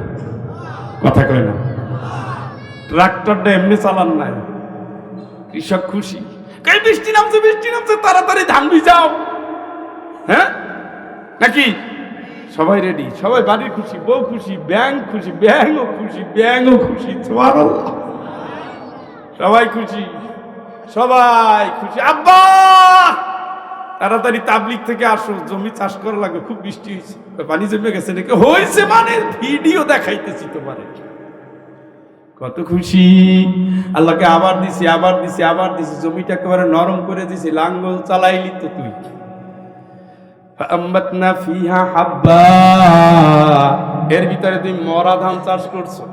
কথা কয় না। ট্রাক্টরটা এমনি চালান নাই, কৃষক খুশি, বৃষ্টি নামছে, বৃষ্টি নামছে, তাড়াতাড়ি ধান ভিজাও। হ্যাঁ নাকি? সবাই রেডি, সবাই বাড়ির খুশি, বউ খুশি, ব্যাং খুশি, ব্যাংও খুশি, ব্যাংও খুশি, সুবহানাল্লাহ। সবাই খুশি, সবাই খুশি। আব্বা তাড়াতাড়ি তাবলিগ থেকে আসো, জমি চাষ করা লাগবে, খুব বৃষ্টি হয়েছে। পানি জমে গেছে নাকি? হয়েছে মানে ভিডিও দেখাইতেছি তোমারে। কত খুশি, আল্লাহকে আবার দিছি, আবার দিছি, আবার দিছি, জমিটা একেবারে নরম করে দিছি, লাঙ্গল চালাইলি তো তুই। ফাআম্বাতনা ফিহা হাব্বা, এর ভিতরে তুমি মরা ধান চাষ করছো,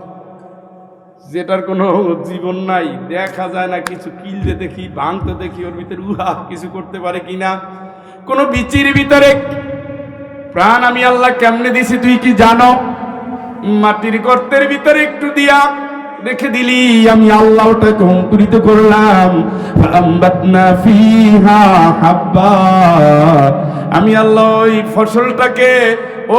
যেটার কোনো জীবন নাই, দেখা যায় না কিছু, কিলতে দেখি, ভাঙতে দেখি, ওর ভিতরে উহা কিছু করতে পারে কিনা। কোন বিচির ভিতরে প্রাণ আমি আল্লাহ কেমনে দিছি তুই কি জানো? মাটির গর্তের ভিতরে একটু দিয়া রেখে দিলি, আমি আল্লাহ ওটাকে অঙ্কুরিত করলাম। ফাআম্বাতনা ফিহা হাব্বা, আমি আল্লাহ ওই ফসলটাকে,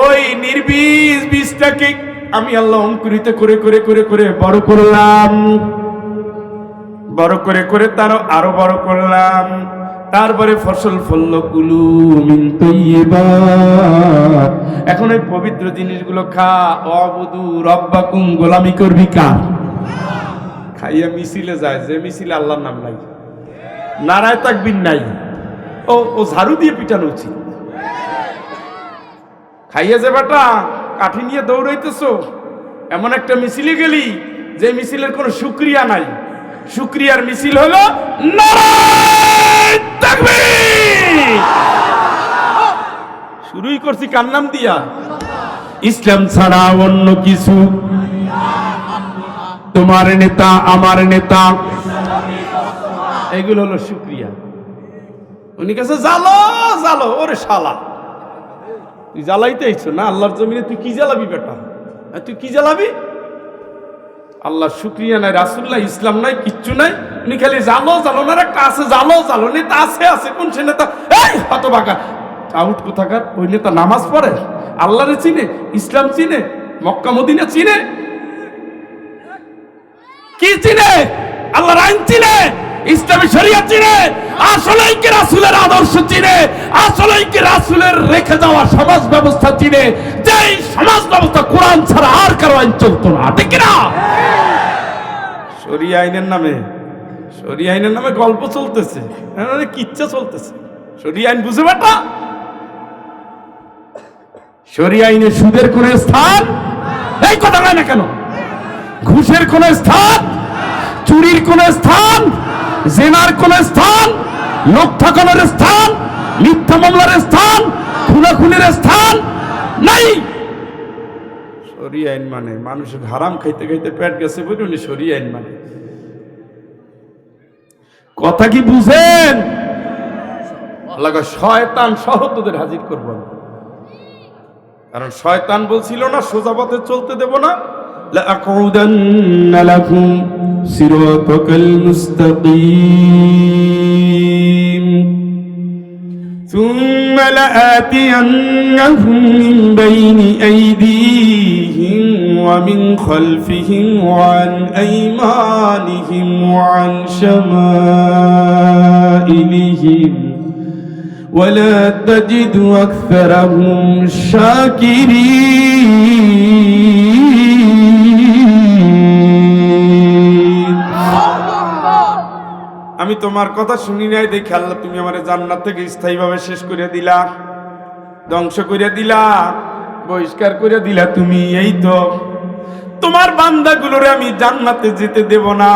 ওই নির্বীজ বীজটাকে আমি আল্লাহ অঙ্কুরিত করে করে করে করে বড় করলাম, বড় করে করে তার আরো বড় করলাম। তারপরে ফসল ফলল, কুলু মিন তাইয়্যিবাত, এখন এই পবিত্র জিনিসগুলো খা। ওয়াবুদু রাব্বাকুম, গোলামি করবি কার? খাইয়া মিছিলে যায়, যে মিছিলে আল্লাহর নাম নাই, নারায়ে তাকবীর নাই, ও ঝাড়ু দিয়ে পিটানো উচিত। খাইয়া যে বেটা কাঠি নিয়ে দৌড়াইতেছো, এমন একটা মিছিলে গেলি যে মিছিলের কোনো শুকরিয়া নাই। শুকরিয়ার মিছিল হলো নারায়ে তাকবীর। শুরুই করছি কার নাম দিয়া? ইসলাম ছাড়া অন্য কিছু, তোমার নেতা আমার নেতা, এগুলো হলো শুকরিয়া। উনি কাছে জ্বালো জ্বালো, ওরে শালা তুই জ্বালাইতে আইছো না আল্লাহর জমিনে, তুই কি জ্বালাবি বেটা? তুই কি জ্বালাবি? আল্লাহ শুকরিয়া নাই, রাসূলুল্লাহ, ইসলাম নাই, কিচ্ছু নাই। উনি খালি জ্বালো জ্বালো, না একটা আছে জ্বালো জ্বালো, নেতা আছে আছে, কোন সে নেতা? এই হতভাগা আউট কোথাকার, ওই নেতা নামাজ পড়ে, আল্লাহরে চিনে, ইসলাম চিনে, মক্কা মদিনা চিনে, কি চিনে? আল্লাহর আইন চিনে, ইসলামী শরিয়ত চিনে, আসলেই কি রাসূলের আদর্শ চিনে, আসলেই কি রাসূলের রেখে যাওয়া সমাজ ব্যবস্থা চিনে, যেই সমাজ ব্যবস্থা কোরআন ছাড়া আর কারো আইন চলতো না, ঠিক না? শরিয়া আইনের নামে, শরিয়া আইনের নামে গল্প চলতেছে, কিচ্ছা চলতেছে। শরিয়া আইন বুঝে বেটা? শরিয়া আইনে সুদের কোন স্থান? এই কথা হয় না কেন? ঘুষের কোন স্থান? চুরির কোন স্থান? জেনার কোন স্থান? লোক ঠকানোর স্থান? মিথ্যা মামলার স্থান? খুনাখুনির স্থান নাই। শরিয়া আইন মানে মানুষের হারাম খাইতে খাইতে পেট গেছে বলে উনি শরিয়া আইন মানে। কথা কি বুঝেন? আল্লাহ শয়তান সহ তোদের হাজির করবো না, কারণ শয়তান বলছিল না সোজা পথে চলতে দেব না। লাআকুদান্না লাকুম সিরাতাকাল মুস্তাকিম ثم لآتينهم من بين أيديهم ومن خلفهم وعن أيمانهم وعن شمائلهم ولا تجد أكثرهم شاكرين। আমি তোমার কথা শুনি নাই দেখে আল্লাহ তুমি আমার জান্নাত থেকে স্থায়ীভাবে শেষ করে দিলা, ধ্বংস করে দিলা, বহিষ্কার করে দিলা তুমি। এই তো তোমার বান্দাগুলোরে আমি জান্নাতে যেতে দেব না,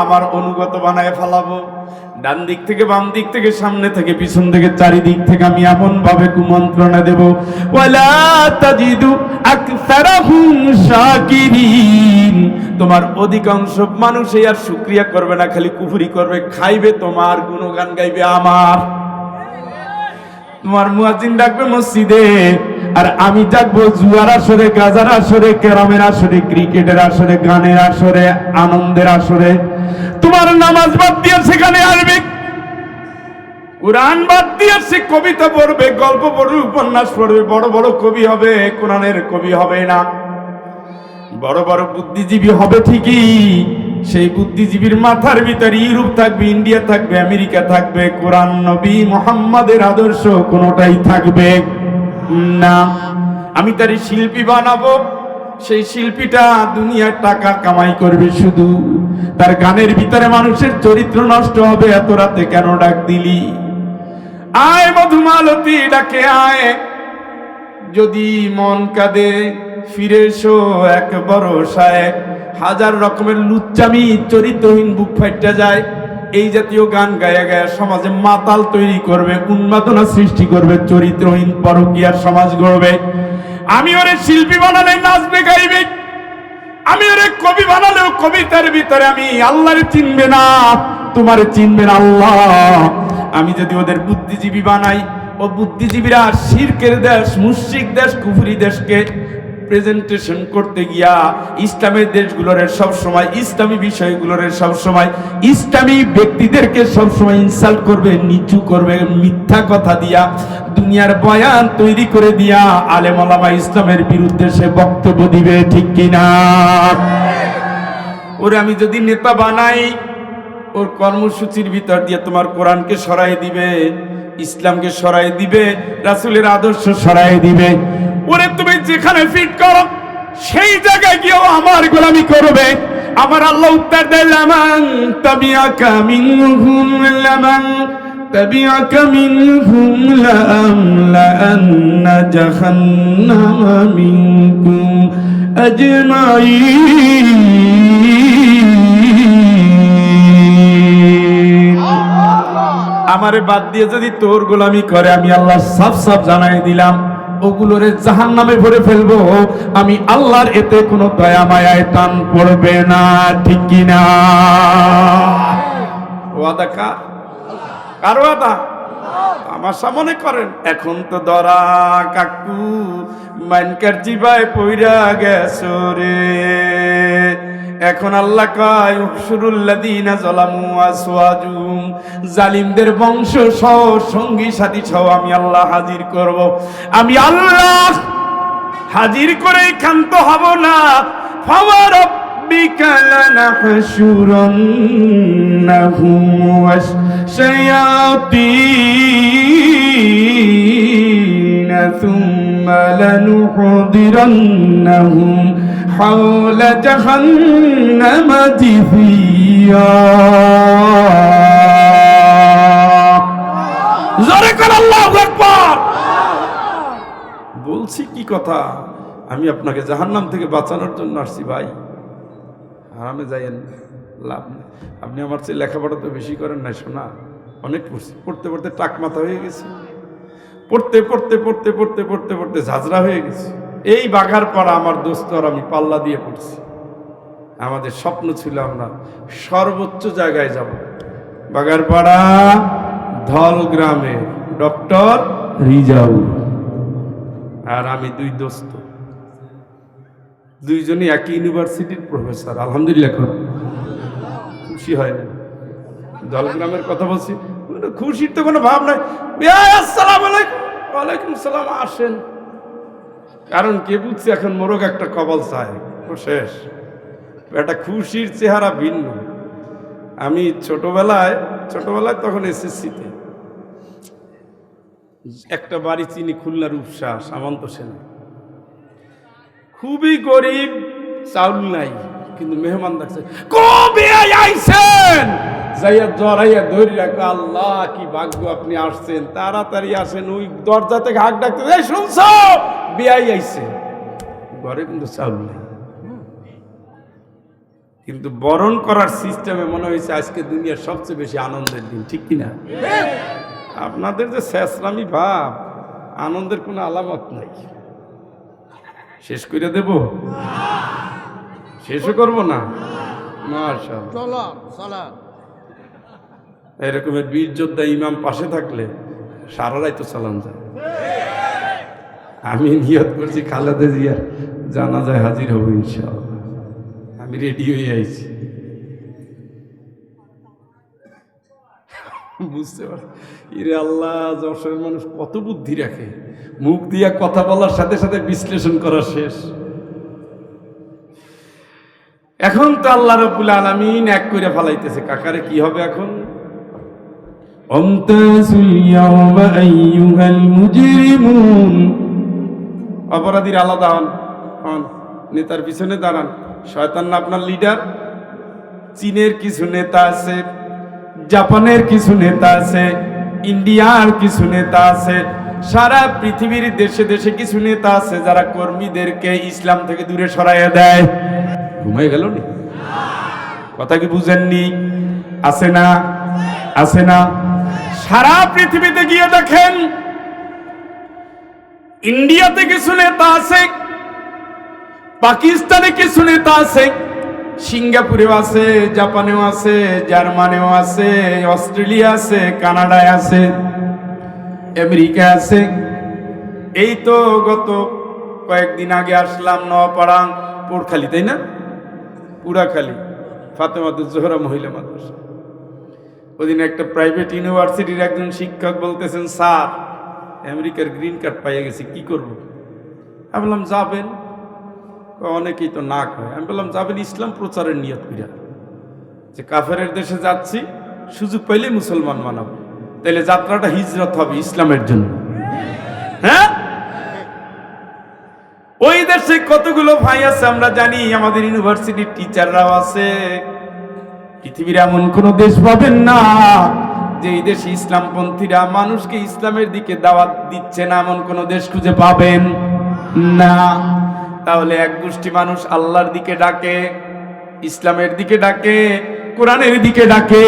আমার অনুগত বানায় ফেলাবো। ডান দিক থেকে বাম দিক থেকে সামনে থেকে পিছন থেকে চারিদিক থেকে আমি এমন ভাবে কুমন্ত্রণা দেব, ওয়ালা তাজিদু আকসারাহুম শাকিরিন, তোমার অধিকাংশ মানুষই আর শুকরিয়া করবে না, খালি কুফরি করবে, খাইবে তোমার, গুণগান গাইবে আমার। তোমার মুয়াজ্জিন ডাকবে মসজিদে, আর আমি ডাকবো জুয়ার আসরে, গাজার আসরে, ক্যারামের আসরে, ক্রিকেটের আসরে, গানের আসরে, আনন্দের আসরে। তোমার নামাজ বাদ দিয়ে সেখানে আসবে, কোরআন বাদ দিয়ে সে কবিতা পড়বে, গল্প পড়বে, উপন্যাস পড়বে, বড় বড় কবি হবে, কোরআনের কবি হবে না। বড় বড় বুদ্ধিজীবী হবে ঠিকই, সেই বুদ্ধিজীবীর মাথার ভিতরে ইউরোপ থাকবে, ইন্ডিয়া থাকবে, আমেরিকা থাকবে, কোরআন নবী মুহাম্মাদের আদর্শ কোনোটাই থাকবে না। আমি তার শিল্পী বানাবো। সেই শিল্পীটা দুনিয়ার টাকা কামাই করবে শুধু, তার গানের ভিতরে মানুষের চরিত্র নষ্ট হবে। এত রাতে কেন ডাক দিলি? আয় মধুমালতী ডাকে আয়, যদি মন কাঁদে ফিরে এসো এক ভরসায়। হাজার রকমের লুচ্চামি চরিত্রহীন বুক ফাইটা যায়, এই জাতীয় গান গায়া গায়া সমাজে মাতাল তৈরি করবে, উন্মাদনা সৃষ্টি করবে, চরিত্রহীন পরকীয়ার সমাজ গড়বে। আমি ওরে শিল্পী বানালে নাচবে গাইবে, আমি ওরে কবি বানালেও কবিতার ভিতরে আমি আল্লাহরে চিনবে না, তোমারে চিনবে না আল্লাহ। আমি যদি ওদের বুদ্ধিজীবী বানাই, ও বুদ্ধিজীবীরা শিরকের দেশ, মুশরিক দেশ, কুফরি দেশকে প্রেজেন্টেশন করতে গিয়া ইসলামের দেশগুলোর সব সময়, ইসলামী বিষয়গুলোর সব সময়, ইসলামী ব্যক্তিদেরকে সব সময় ইনসাল্ট করবে, নিচু করবে, মিথ্যা কথা দিয়া দুনিয়ার বয়ান তৈরি করে দিয়া আলেম ওলামা ইসলামের বিরুদ্ধে সে বক্তব্য দিবে, ঠিক কিনা? ওরে আমি যদি নেতা বানাই, ওর কর্মসূচির ভিতর দিয়ে তোমার কোরআনকে সরাই দিবে, ইসলামকে সরাই দিবে, রাসূলের আদর্শ সরাই দিবে। ওরে তুমি যেখানে ফিট করো সেই জায়গায় গিয়েও আমার গোলামি করবে। আমার আল্লাহ উত্তর দেয়, লামান তাবিআকা মিনহুম লামান তাবিআকা মিনহুম লাআমলাআন্না জাহান্নামা মিনকুম আজমাইন। আমারে বাদ দিয়ে যদি তোর গোলামি করে, আমি আল্লাহ সাফ সাফ জানাই দিলাম, ওগুলোরে জাহান্নামে ভরে ফেলবো। আমি আল্লাহর এতে কোনো দয়া মায়ায় টান পড়বে না, ঠিক কিনা? ওয়াদা কার ওয়াদা? আমার সামনে করেন। এখন তো দরা কাকু মানকার জিবায় পইরা গেছো রে। এখন আল্লাহ কয়, উহশুরুল্লাযীনা যালামু আসওয়াজুহুম, জালিমদের বংশ সহ সঙ্গী সাথী সহ আমি আল্লাহ হাজির করব। আমি আল্লাহ হাজির করে ক্ষান্ত হব না। ফাওয়ারাব্বিকা লানাহশুরান্নাহুম ওয়াশ-শায়াতিন সুম্মা লানুহদিরান্নাহুম حول جهنم جثيا। জোরে করে আল্লাহু আকবার। বলছি কি কথা, আমি আপনাকে জাহান্নাম থেকে বাঁচানোর জন্য আসছি ভাই। আরামে যাইয়েন, লাভ নেই। আপনি আমার চেয়ে লেখাপড়া তো বেশি করেন না, শোনা অনেক পড়ছি, পড়তে পড়তে টাক মাথা হয়ে গেছে, পড়তে পড়তে পড়তে পড়তে পড়তে পড়তে ঝাঁঝরা হয়ে গেছে। এই বাঘার পাড়া আমার দোস্ত আর আমি পাল্লা দিয়ে পড়ছি। আমাদের স্বপ্ন ছিল আমরা সর্বোচ্চ জায়গায় যাব। বাঘার পাড়া ধল গ্রামে ডক্টর রিজাউল আর আমি দুই দোস্ত, দুইজনই একই ইউনিভার্সিটির প্রফেসর। আলহামদুলিল্লাহ, খুশি হয় না? ধল গ্রামের কথা বলছি, খুশির তো কোনো ভাব নাই। আসসালামু আলাইকুম। ওয়ালাইকুম সালাম, আসেন। কারণ কে বুঝছে এখন মোরগ একটা কবল চায়, ও শেষ। একটা খুশির চেহারা ভিন্ন। আমি ছোটবেলায় তখন এসএসসিতে একটা বাড়ি চিনি, খুলনার উপসা সামন্ত সেনা, খুবই গরিব, চাউল নাই, কিন্তু মেহমান দেখছে, কবে আইছেন, যাইয়া জড়াইয়া ধরি রাখো, আল্লাহ কি ভাগ্য আপনি আসছেন, তাড়াতাড়ি আসেন। ওই দরজা থেকে হাক ডাকতে, এই শুনছো বিয়াই আইছে, ঘরে কিন্তু চাউল নেই। কিন্তু বরণ করার সিস্টেমে মনে হয়েছে আজকে দুনিয়ার সবচেয়ে বেশি আনন্দের দিন, ঠিক কিনা? আপনাদের যে শেষরামি ভাব, আনন্দের কোনো আলামত নাই। শেষ করে দেব? শেষও করবো না? মাশাআল্লাহ। এরকমের বীর যোদ্ধা ইমাম পাশে থাকলে সারা রাত সালাম যায়। আমি নিয়ত করছি খালেদা জিয়ার জানাজায় হাজির হব ইনশাআল্লাহ। আমি রেডি হয়ে আইছি। বুঝতে পারছি, ইরে আল্লাহ, যশোরের মানুষ কত বুদ্ধি রাখে। মুখ দিয়া কথা বলার সাথে সাথে বিশ্লেষণ করা শেষ। এখন তো আল্লাহ রাব্বুল আলামিন এক করে ফেলাইতেছে, কাকারে কি হবে এখন? আমতাসুল ইয়াওমা আইয়ুহাল মুজরিমুন অপরাধীর আলাদা হন, হন, নেতার পিছনে দাঁড়ান। শয়তান না আপনার লিডার? চীনের কিছু নেতা আছে, জাপানের কিছু নেতা আছে, ইন্ডিয়ার কিছু নেতা আছে, সারা পৃথিবীর দেশে দেশে কিছু নেতা আছে যারা কর্মীদেরকে ইসলাম থেকে দূরে সরাইয়া দেয়। ঘুমাই গেল নি? কথা কি বুঝেননি? আছে না? আছে না? সারা পৃথিবীতে গিয়ে দেখেন, ইন্ডিয়াতে কিছু নেতা আছে, পাকিস্তানে কিছু নেতা আছে, সিঙ্গাপুরেও আছে, জাপানেও আছে, জার্মানিও আছে, অস্ট্রেলিয়া আছে, কানাডায় আছে, আমেরিকা আছে। এই তো গত কয়েকদিন আগে আসলাম নওয়াপাড়া, পোড়খালি, তাই না? পুরাখালী ফাতেমাতুজ জোহরা মহিলা মাদ্রাসা। ওদিন একটা প্রাইভেট ইউনিভার্সিটির একজন শিক্ষক বলতেছেন, স্যার আমেরিকার গ্রিন কার্ড পাইয়ে গেছি, কি করব? আমি বললাম যাবেন। অনেকেই তো না কয়। আমি বললাম যাবেন ইসলাম প্রচারের নিয়ত কইরা, যে কাফেরের দেশে যাচ্ছি, সুযোগ পাইলে মুসলমান বানাবো, তাহলে যাত্রাটা হিজরত হবে ইসলামের জন্য। হ্যাঁ, ওই দেশে কতগুলো ভাই আছে আমরা জানি, আমাদের ইউনিভার্সিটির টিচাররাও আছে। পৃথিবীর এমন কোন দেশ পাবেন না যে এই দেশে ইসলামপন্থীরা মানুষকে ইসলামের দিকে দাওয়াত দিচ্ছে না, এমন কোন দেশ খুঁজে পাবেন না। তাহলে এক গোষ্ঠী মানুষ আল্লাহর দিকে ডাকে, ইসলামের দিকে ডাকে, কোরআনের দিকে ডাকে।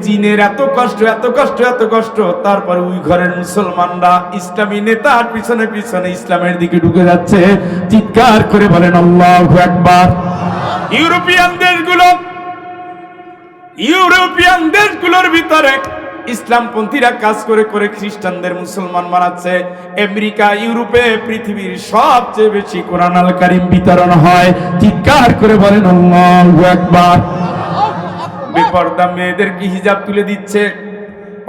চীনের এত কষ্ট, এত কষ্ট, এত কষ্ট, তারপরে ওই ঘরের মুসলমানরা ইসলামী নেতার পিছনে পিছনে ইসলামের দিকে ঢুকে যাচ্ছে। চিৎকার করে বলেন আল্লাহু আকবার। ইউরোপিয়ান দেশগুলোর ভিতরে ইসলামপন্থীরা কাজ করে করে খ্রিস্টানদের মুসলমান বানাচ্ছে। আমেরিকা, ইউরোপে পৃথিবীর সবচেয়ে বেশি কোরআন আল কারীম বিতরণ হয়। চিৎকার করে বলেন আল্লাহু আকবার। বেপরদা মেয়েদেরকে হিজাব তুলে দিচ্ছে।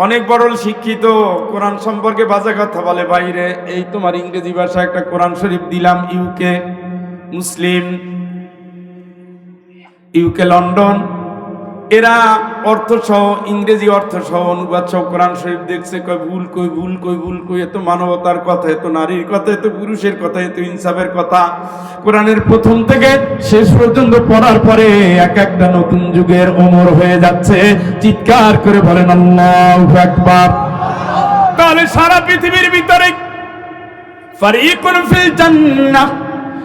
অনেক বড় শিক্ষিত, কোরআন সম্পর্কে বাজে কথা বলে বাইরে। এই তোমার ইংরেজি ভাষা একটা কোরআন শরীফ দিলাম, ইউকে মুসলিম, ইউকে লন্ডন, এরা অর্থ সহ, ইংরেজি অর্থ সহ, অনুবাদ সহ কোরআন শরীফ দেখছে, কয় ভুল কই, ভুল কই, ভুল কই। এত মানবতার কথা, এত নারীর কথা, এত পুরুষের কথা, এত ইনসাফের কথা। কোরআনের প্রথম থেকে শেষ পর্যন্ত পড়ার পরে এক একটা নতুন যুগের ওমর হয়ে যাচ্ছে। চিৎকার করে বলেন আল্লাহু আকবার। তাহলে সারা পৃথিবীর ভিতরে ফারিকুন ফিল জান্নাহ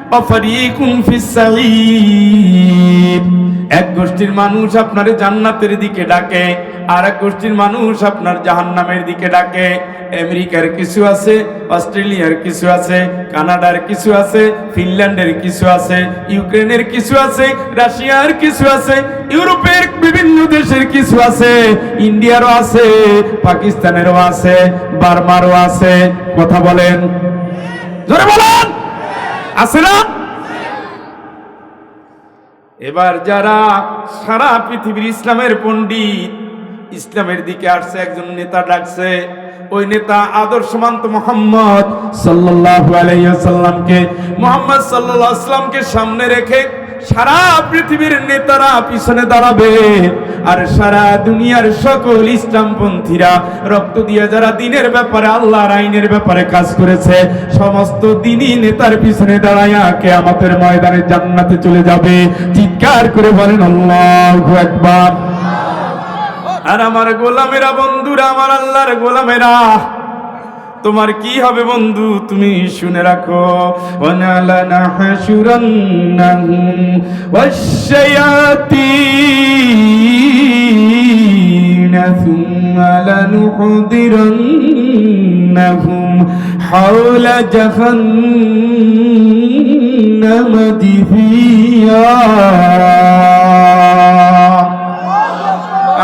ওয়া ফারিকুন ফিস সাঈর, এক গোষ্ঠীর মানুষ আপনার জান্নাতের দিকে ডাকে, আর এক গোষ্ঠীর মানুষ আপনার জাহান্নামের দিকে ডাকে। আমেরিকার কিছু আছে, অস্ট্রেলিয়ার কিছু আছে, কানাডার কিছু আছে, ফিনল্যান্ডের কিছু আছে, ইউক্রেনের কিছু আছে, রাশিয়ার কিছু আছে, ইউরোপের বিভিন্ন দেশের কিছু আছে, ইন্ডিয়ারও আছে, পাকিস্তানেরও আছে, বার্মারও আছে। কথা বলেন, জোরে বলেন, আছে না? এবার যারা সারা পৃথিবীর ইসলামের পণ্ডিত, ইসলামের দিকে আসছে, একজন নেতা ডাকছে, ওই নেতা আদর্শমান্ত মুহাম্মদ সাল্লাল্লাহু আলাইহি ওয়াসাল্লামকে, মুহাম্মদ সাল্লাল্লাহু আলাইহি ওয়াসাল্লামকে সামনে রেখে সারা পৃথিবীর নেতারা পিছনে দাঁড়াবে। আর সারা দুনিয়ার সকল ইসলামপন্থীরা রক্ত দিয়ে যারা দ্বীনের ব্যাপারে, আল্লাহর আইনের ব্যাপারে কাজ করেছে, সমস্ত দ্বীনি নেতার পিছনে দাঁড়ায়া কিয়ামতের ময়দানে জান্নাতে চলে যাবে। চিৎকার করে বলেন আল্লাহু আকবার। আর আমার গোলামেরা, বন্ধুরা, আমার আল্লাহর গোলামেরা, তোমার কি হবে বন্ধু? তুমি শুনে রাখো, ওয়ানালানা হাশুরান্নাহুম ওয়াশ-শায়াতিনা সুম্মা লানুহদিরান্নাহুম হাওলা জাহান্নাম জিথিয়া।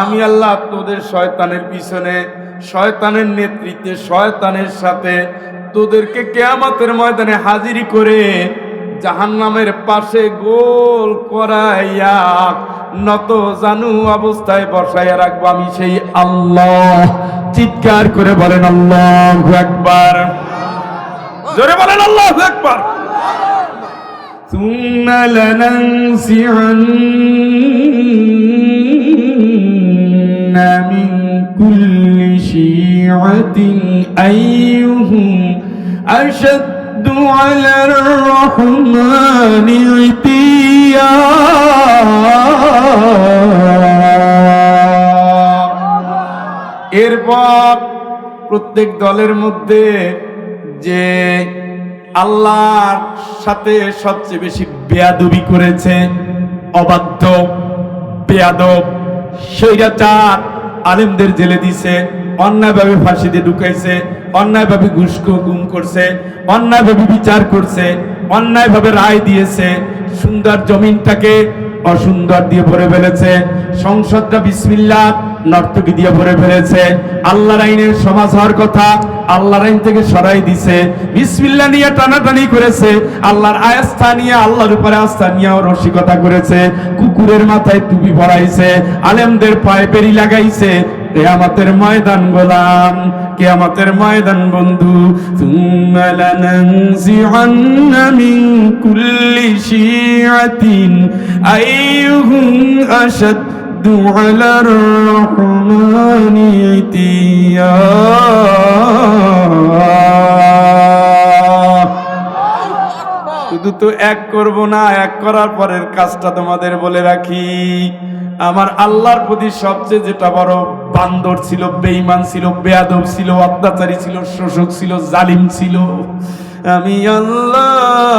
আমি আল্লাহ তোদের শয়তানের পিছনে, শয়তানের নেতৃত্বে, শয়তানের সাথে তোদেরকে কিয়ামতের ময়দানে হাজিরি করে জাহান্নামের পাশে গোল করাইয়া নত জানু অবস্থায় বসাইয়া রাখবো। আমি সেই আল্লাহ। চিৎকার করে বলেন আল্লাহু আকবার। জোরে বলেন আল্লাহু আকবার। সুম্মা লানানসিআন্না মিন কুল্লি শিআতিন আইয়ুহুম আশাদ্দু على الرحمن عتيا এরপর প্রত্যেক দলের মধ্যে যে আল্লাহর সাথে সবচেয়ে বেশি বেয়াদবি করেছে, অবাধ্য, বেয়াদব, স্বৈরাচার, আলেমদের জেলে দিছে, অন্যায়ভাবে ফাঁসিতে ঢুকাইছে, অন্যায়ভাবে ঘুষ গুম করছে, অন্যায়ভাবে বিচার করছে, অন্যায়ভাবে রায় দিয়েছে, সুন্দর জমিনটাকে অসুন্দর দিয়ে ভরে ফেলেছে, সংসদটা বিসমিল্লাহ নর্তকী দিয়ে ভরে ফেলেছে, আল্লাহর আইনের সমাজ হওয়ার কথা আল্লাহর আইন থেকে সরাই দিছে, বিসমিল্লাহ নিয়ে টানাটানি করেছে, আল্লাহর আস্থা নিয়ে আল্লাহর উপরে আস্থা নিয়ে রসিকতা করেছে, কুকুরের মাথায় টুপি পরাইছে, আলেমদের পায়ে বেরি লাগাইছে। কিয়ামতের ময়দান গোলাম, কিয়ামতের ময়দান বন্ধু, সুম্মা লানানজিআন্না মিন কুল্লি শিআতিন আইয়ুহুম আশাদ্দু আলার রহমানি ইতিয়া। শুধু তো এক করব না, এক করার পরের কাজটা তোমাদের বলে রাখি। আমার আল্লাহর প্রতি সবচেয়ে যেটা বড় বান্দর ছিল, বেঈমান ছিল, বেয়াদব ছিল, অত্যাচারী ছিল, শোষক ছিল, জালিম ছিল, আমি আল্লাহ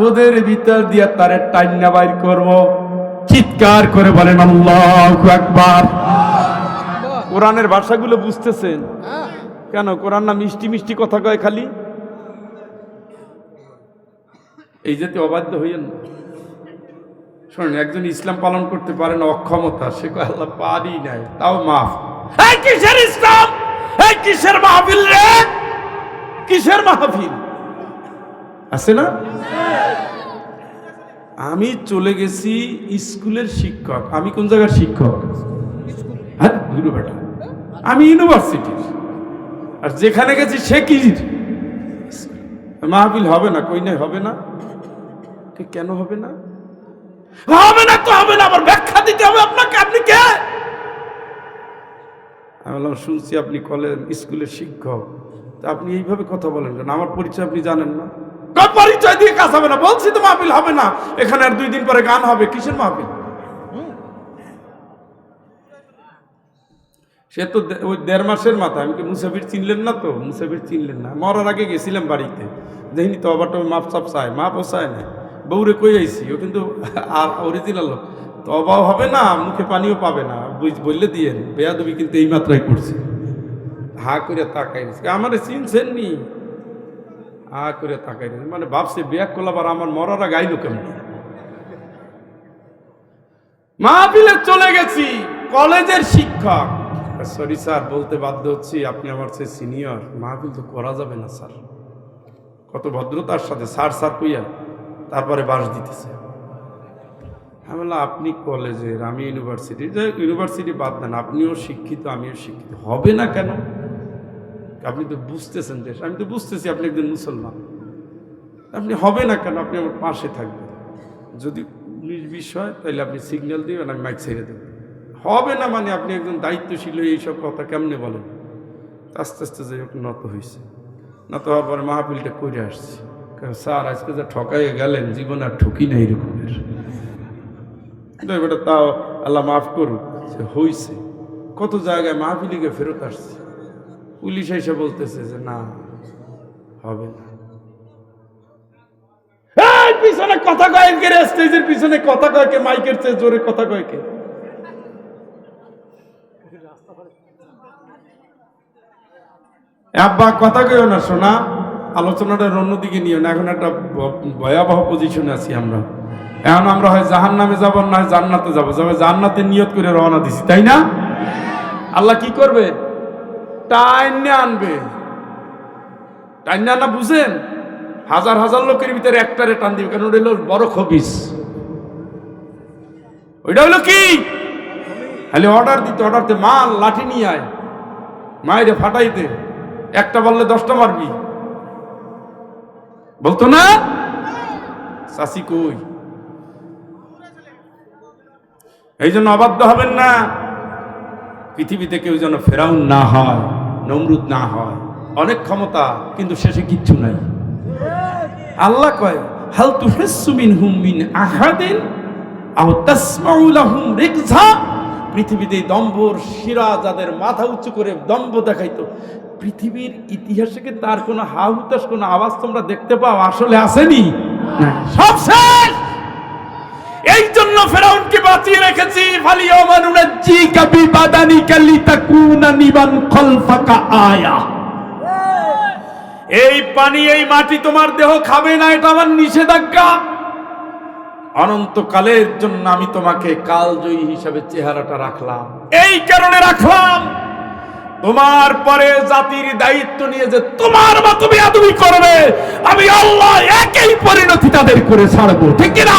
ওদের ভিতর দিয়া তারে টাইনা বাইর করব। চিৎকার করে বলেন আল্লাহু আকবার। কোরআনের ভাষাগুলো বুঝতেছেন কেন? কোরআন না মিষ্টি মিষ্টি কথা কয় খালি? এই জাতীয় অবাধ্য হইয়েন না। শোনেন, একজন ইসলাম পালন করতে পারে না, অক্ষমতা, সে কয় আল্লাহ পারি নাই, তাও মাফ। এই কিসের ইসলাম? এই কিসের মাহফিল রে? কিসের মাহফিল আছে না? আমি চলে গেছি স্কুলের শিক্ষক। আমি কোন জায়গার শিক্ষক? হ্যাঁ গুরু বেটা, আমি ইউনিভার্সিটির। আর যেখানে গেছি সে কি মাহফিল হবে না? কই নাই হবে না। ঠিক কেন হবে না? হবে না তো হবে না, আবার ব্যাখ্যা দিতে হবে আপনাকে। আপনি কে? আমি বললাম শুনছি আপনি কলেজ স্কুলের শিক্ষক, তা আপনি এইভাবে কথা বলেন কেন? আমার পরিচয় আপনি জানেন না? পরিচয় দিয়ে কাজ হবে না, বলছি তো মাহফিল হবে না। এখানে আর 2 দিন পরে গান হবে, কিসের মাহফিল? সে তো ওই 1.5 মাসের মাথা। আমি কি মুসাফির চিনলেন না? তো মুসাফির চিনলেন না? মরার আগে গেছিলাম বাড়িতে, দেখিনি তো আবার তো মাপ চাপ চায়, মাপও চায় না। বউরে কই আইছি, ও কিন্তু আর অরিজিনাল লোক, তো অভাব হবে না, মুখে পানিও পাবে না, বললে দিয়ে বেয়াদবি কিন্তু এই মাত্রায় করছে। হা করে তাকাই আমার চিনছেন নি? হা করে তাকাই মানে ভাবছে বিয়াক করলাম, আর আমার মরারা গাইল কেমন। মাহফিলে চলে গেছি, কলেজের শিক্ষক। সরি স্যার, বলতে বাধ্য হচ্ছি, আপনি আমার চেয়ে সিনিয়র, মাহফিল তো করা যাবে না স্যার। কত ভদ্রতার সাথে স্যার স্যার কইয়া তারপরে বাস দিতেছে। আমি বললাম আপনি কলেজের, আমি ইউনিভার্সিটির। ইউনিভার্সিটি বাদ দেন, আপনিও শিক্ষিত আমিও শিক্ষিত, হবে না কেন? আপনি তো বুঝতেছেন দেশ, আমি তো বুঝতেছি আপনি একজন মুসলমান, আপনি হবে না কেন? আপনি আমার পাশে থাকবেন, যদি বিষয় তাহলে আপনি সিগন্যাল দিবেন, আমি মাইক ছেড়ে দেব। হবে না মানে আপনি একজন দায়িত্বশীল হয়ে এইসব কথা কেমনে বলেন? আস্তে আস্তে যাই হোক নত হয়েছে। নত হওয়ার পরে মাহফিলটা করে আসছি। স্যার আজকে যা ঠকাইয়ে গেলেন, জীবন আর ঠকি না এরকমের। বেটা তাও আল্লাহ মাফ করুক, সে হইছে। কত জায়গায় মাহফিলিকে ফেরত আসছে, পুলিশ এসে বলতেছে যে না হবে না। পিছনে কথা কয় কে? স্টেজের পিছনে কথা কয় কে? মাইকের চেয়ে জোরে কথা কয় কে? আব্বা কথা কইও না শোনা, আলোচনাটা অন্যদিকে নিও না। এখন একটা ভয়াবহ পজিশনে আছি আমরা। এখন আমরা হয় জাহান্নামে যাব, না জান্নাতে যাব। জান্নাতে নিয়ত করে রওনা দিছি, তাই না? আল্লাহ কি করবে? টাইনে আনবে। টাইনে আনা বুঝেন? হাজার হাজার লোকের ভিতরে একটারে টান দিবে, কারণ ওটা হলো বড় খবিস। ওইটা হলো কি? খালি অর্ডার দিতে, অর্ডারতে মাল লাঠি নিয়ে আয়, মায়েরে ফাটাইতে, একটা বললে 10টা মারবি, বলতো না? চাষি কই? এই জন্য অবাধ্য হবেন না। পৃথিবীতে কেউ যেন ফেরাউন না হয়, নমরুদ না হয়। অনেক ক্ষমতা কিন্তু শেষে কিচ্ছু নাই। আল্লাহ কয় হাল তুহিসসু মিনহুম মিন আহাদিন আও তাসমাউ লাহুম রিকজা। পৃথিবীতে দম্ভর শিরা যাদের মাথা উঁচু করে দম্ভ দেখাইতো, পৃথিবীর ইতিহাসে কি তার কোনো হাহুতাস কোনো আওয়াজ তোমরা দেখতে পাও? আসলে আসেনি, সব শেষ। এই জন্য ফেরাউনকে বাঁচিয়ে রেখেছি, ফালিয়াউমা নুনাজ্জিকা বিবাদানিকা লিতাকুনা লিমান খালফাকা আয়া। এই পানি এই মাটি তোমার দেহ খাবে না, এটা আমার নিষেধাজ্ঞা। অনন্তকালের জন্য আমি তোমাকে কালজয়ী হিসাবে চেহারাটা রাখলাম। এই কারণে রাখলাম, তোমার পরে জাতির দায়িত্ব নিয়ে যে তোমার মতো বেয়াদবি করবে, আমি আল্লাহ একই পরিণতি তাদের করে ছাড়বো, ঠিক কিনা?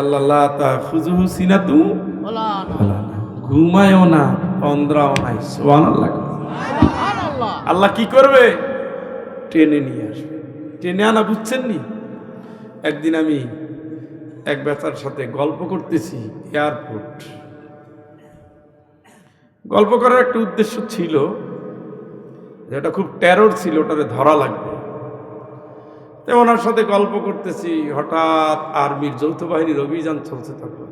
আল্লাহ তাখুযুহু সিনাতু ওয়ালা নাওম, ঘুমায়ও না তন্দ্রাও নাই। সুবহানাল্লাহ। আল্লাহ কি করবে? টেনে নিয়ে আসবে। টেনে আনা বুঝছেন নি? একদিন আমি এক বেচার সাথে গল্প করতেছি এয়ারপোর্ট। গল্প করার একটা উদ্দেশ্য ছিল, যেটা খুব টেরর ছিল, ওটারে ধরা লাগবে। তো ওনার সাথে গল্প করতেছি, হঠাৎ আর্মির যৌথ বাহিনীর অভিযান চলছে। তখন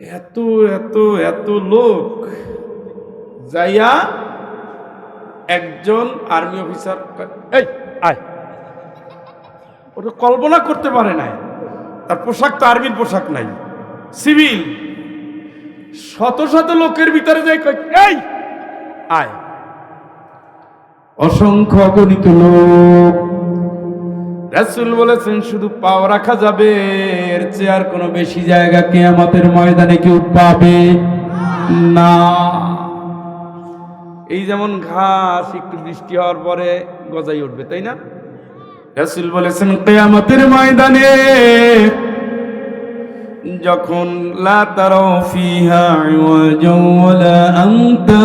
এত এত এত লোক যাইয়া একজন আর্মি অফিসার, এই আয়, ওটা কল্পনা করতে পারে নাই, তার পোশাক তো আর্মির পোশাক নাই, সিভিল। শত শত লোকের ভিতরে যাই, এই আয়। অসংখ্য অগণিত লোক। রাসূল বলেছেন শুধু পাও রাখা যাবে, এর চেয়ে আর কোনো বেশি জায়গা কিয়ামতের ময়দানে কেউ পাবে না। এই যেমন ঘাস একটু বৃষ্টি হওয়ার পরে গজাই উঠবে, তাই না? রাসূল বলেছেন কিয়ামতের ময়দানে যখন লা তারাউ ফিহা ইওয়াজা ওয়ালা আমতা,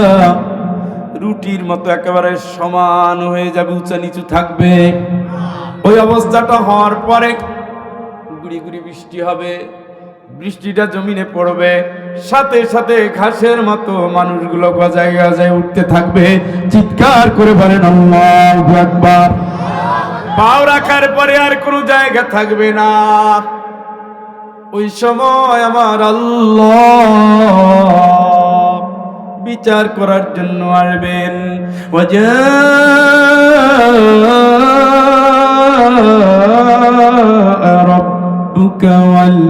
রুটির মতো একেবারে সমান হয়ে যাবে, উঁচা নিচু থাকবে। ওই অবস্থাটা হওয়ার পরে গুড়ি গুড়ি বৃষ্টি হবে, বৃষ্টিটা জমিনে পড়বে, সাথে সাথে ঘাসের মতো মানুষগুলো গজায় গজায় উঠতে থাকবে। চিৎকার করে বলেন আল্লাহু আকবার। পাও রাখার পরে আর কোনো জায়গা থাকবে না। ওই সময় আমার আল্লাহ বিচার করার জন্য আসবেন। রাব্বুকা ওয়াল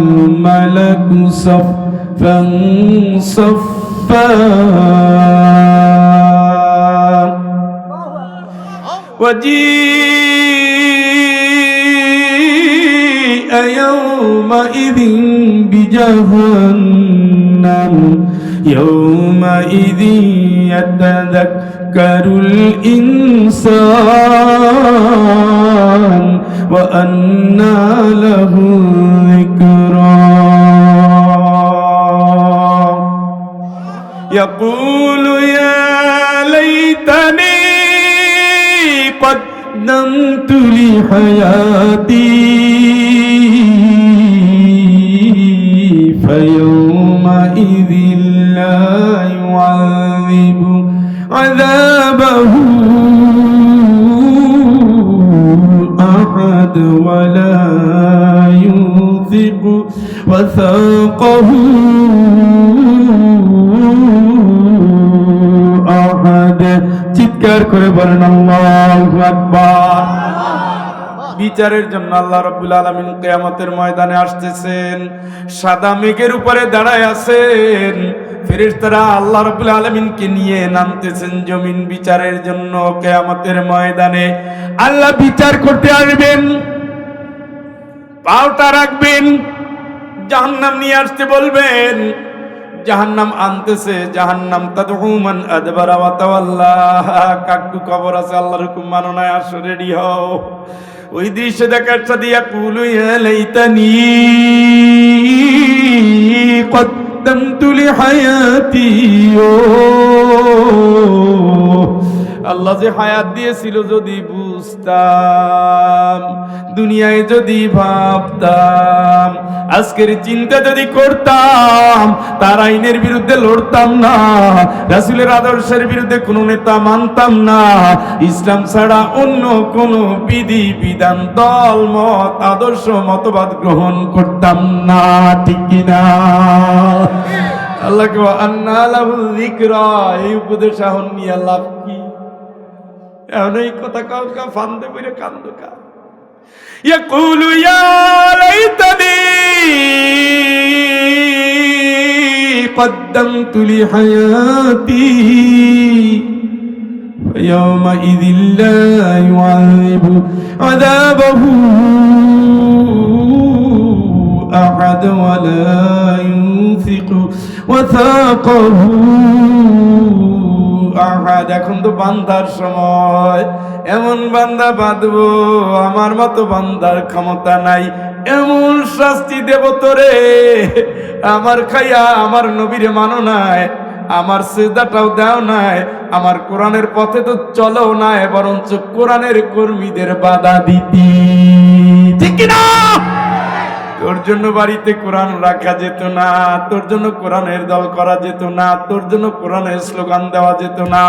মালাকু সাফফান সাফফা وجيء يومئذ بجهنم يومئذ يتذكر الإنسان وأنى له الذكرى يقول يا ليتني قدمت لحياتي فيومئذ لا يعذب عذابه أحد ولا يوثق وثاقه أحد। চিৎকার করে বলেন আল্লাহু আকবার। বিচারের জন্য আল্লাহ রাব্বুল আলামিন কিয়ামতের ময়দানে আসতেছেন, সাদা মেঘের উপরে দাঁড়ায় আছেন। ফেরেশতারা আল্লাহ রাব্বুল আলামিনকে নিয়ে নামতেছেন জমিন বিচারের জন্য। কিয়ামতের ময়দানে আল্লাহ বিচার করতে আসবেন, পাওটা রাখবেন, জাহান্নাম নিয়ে আসতে বলবেন। জাহান্নাম আনতেছে, জাহান্নাম তাদউ মান আদবারা ওয়া তাওয়াল্লা, কাকু কবর আছে, আল্লাহর হুকুম মানো না, আসো রেডি হও। ওই দৃশ্য দেখার সাথে ইয়াকুলু ইয়া লাইতানি কদ্দামতু লিহায়াতি, আল্লাহ যে হায়াত দিয়েছিল যদি বুঝতাম, দুনিয়ায় যদি ভাবতাম, আজকের চিন্তা যদি করতাম, তার আইনের বিরুদ্ধে লড়তাম না, রাসূলের আদর্শের বিরুদ্ধে কোনো নেতা মানতাম না, ইসলাম ছাড়া অন্য কোনো বিধি বিধান, দল মত আদর্শ মতবাদ গ্রহণ করতাম না। ঠিক কিনা? আল্লাহকে আন্না লাহুল যিকরা, এই উপদেশ এখন নিয়ে লাভ কি? এখন এই কথা কাউকে ফান্দে বলে কান্দো কা ইয়াকুলু ইয়া লাইতানি কদ্দামতু লিহায়াতি ফায়াউমাইযিল লা ইউআযিবু আযাবাহু আহাদ ওয়া লা ইউসিকু ওয়াসাকাহু আহাদ। এখন তো বান্দার সময়, এমন বান্দা বাঁধবো আমার মতো বান্দার ক্ষমতা নাই, এমন শাস্তি দেব তোরে, আমার খাইয়া আমার নবীরে মানো নাই, আমার সিজদাটাও দাও নাই, আমার কোরআনের পথে তো চলো নাই, বরঞ্চ কোরআনের কর্মীদের বাধা দিতি। ঠিক কিনা? তোর জন্য বাড়িতে কোরআন রাখা যেত না, তোর জন্য কোরআনের দল করা যেত না, তোর জন্য কোরআনের স্লোগান দেওয়া যেত না,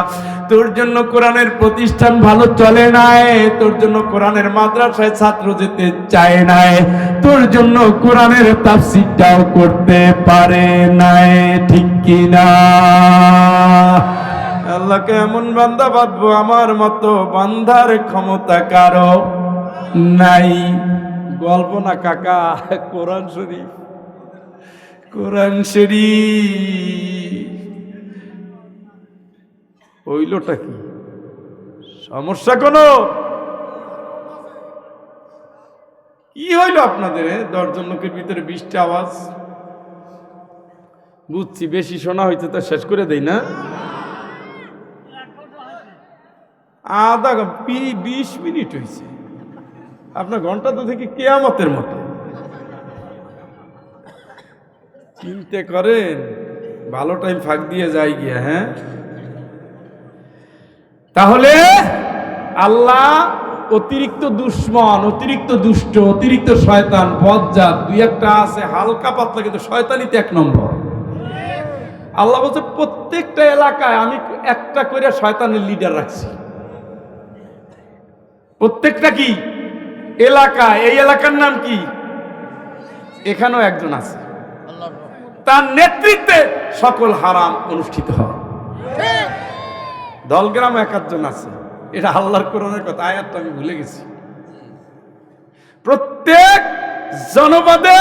তোর জন্য কোরআনের প্রতিষ্ঠান ভালো চলে নাই, তোর জন্য কোরআনের মাদ্রাসায় ছাত্র যেতে চায় নাই, তোর জন্য কোরআনের তাফসীরটাও করতে পারে নাই। ঠিক কিনা? আল্লাহকে এমন বান্দা বাঁধবো আমার মতো বান্দার ক্ষমতা কারো নাই। গল্প না কাকা, কোরআন শরীফ, কোরআন শরীফ। হইলটা কি? সমস্যা কোনো? কি হইল আপনাদের? 10 জন লোকের ভিতরে 20টা আওয়াজ। বুঝছি, বেশি শোনা হইতে তো শেষ করে দেই না। আধা 20 মিনিট হয়েছে, আপনার ঘন্টা তো থেকে কিয়ামতের মতো। চিন্তা করেন, ভালো টাইম ফাঁক দিয়ে যায় গিয়া। হ্যাঁ, তাহলে আল্লাহ অতিরিক্ত দুশ্মন, অতিরিক্ত দুষ্ট, অতিরিক্ত শয়তান, বজ্জাত, 2-1টা আছে হালকা পাতলা, কিন্তু শয়তানিতে 1 নম্বর। আল্লাহ বলছে প্রত্যেকটা এলাকায় আমি একটা করে শয়তানের লিডার রাখছি। প্রত্যেকটা কি এলাকা, এই এলাকার নাম কি? এখানেও একজন আছে, তার নেতৃত্বে সকল হারাম অনুষ্ঠিত হয়। দলগ্রাম 1-1 আছে, এটা আল্লাহর কোরআনের কথা, আয়াতটা আমি ভুলে গেছি। প্রত্যেক জনপদে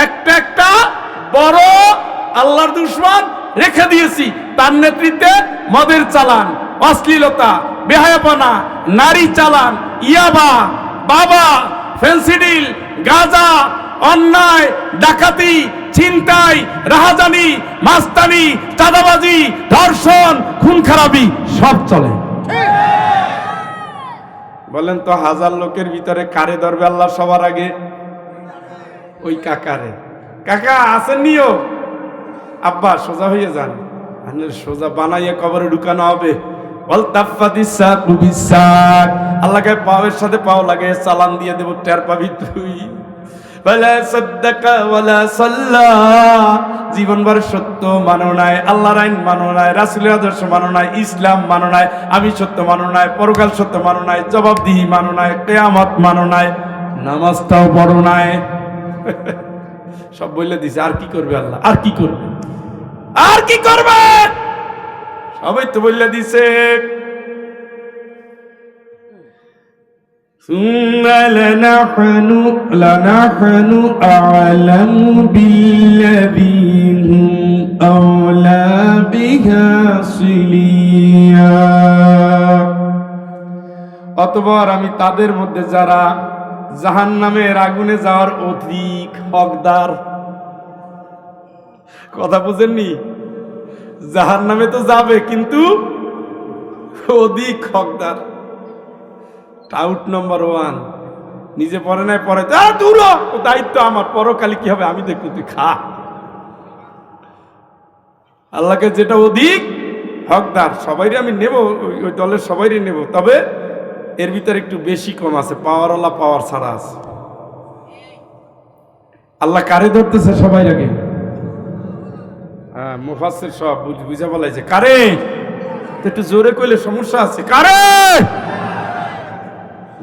একটা একটা বড় আল্লাহর দুশমন রেখে দিয়েছি, তার নেতৃত্বে মদের চালান, অশ্লীলতা, বেহায়াপনা, নারী চালান, ইয়াবা, বাবা, ফেন্সিডিল, গাঁজা, অন্যায়, ডাকাতি, ছিনতাই, রাহাজানি, মাস্তানি, চাঁদাবাজি, ধর্ষণ, খুন খারাপি সব চলে। বলেন তো 1000 লোকের ভিতরে কারে ধরবে আল্লাহ সবার আগে? ওই কাকারে। কাকা আসেননিও? আব্বা সোজা হয়ে যান, সোজা বানাইয়ে কবরে ঢুকানো হবে। আল্লাহকে পাওয়ের সাথে পাও লাগে চালান দিয়ে দেব, টের পাবি তুই। জীবনভর সত্য মানো নাই, আল্লাহর আইন মানো নাই, রাসূলের আদর্শ মানো নাই, ইসলাম মানো নাই, আমি সত্য মানো নাই, পরকাল সত্য মানো নাই, জবাবদিহি মানো নাই, কিয়ামত মানো নাই, নামাজটাও পড়ো নাই। সব বলে দিছে, আর কি করবে আল্লাহ? আর কি করবে? আর কি করবে? সবাই তো বলে দিছে। ثم لنحن أعلم بالذين هم أولى بها صليا। অতঃপর আমি তাদের মধ্যে যারা জাহান্নামের আগুনে যাওয়ার অধিক হকদার। কথা বুঝেননি? জাহান্নামে তো যাবে, কিন্তু অধিক হকদার। টাউট নম্বর 1, নিজে পরে নাই, পরে দূর ও দায়িত্ব আমার, পরকালে কি হবে আমি দেখবো, তুই খা। আল্লাহকে যেটা অধিক হকদার, সবাইরে আমি নেব, ওই দলের সবাইরে নেব, তবে এর ভিতরে একটু বেশি কম আছে, পাওয়ারওয়ালা পাওয়ার ছাড়া আছে। আল্লাহ কারে ধরতেছে সবাই আগে? হ্যাঁ, মুফাসসির সব বুঝা বলাইছে কারে, একটু জোরে কইলে সমস্যা আছে, কারে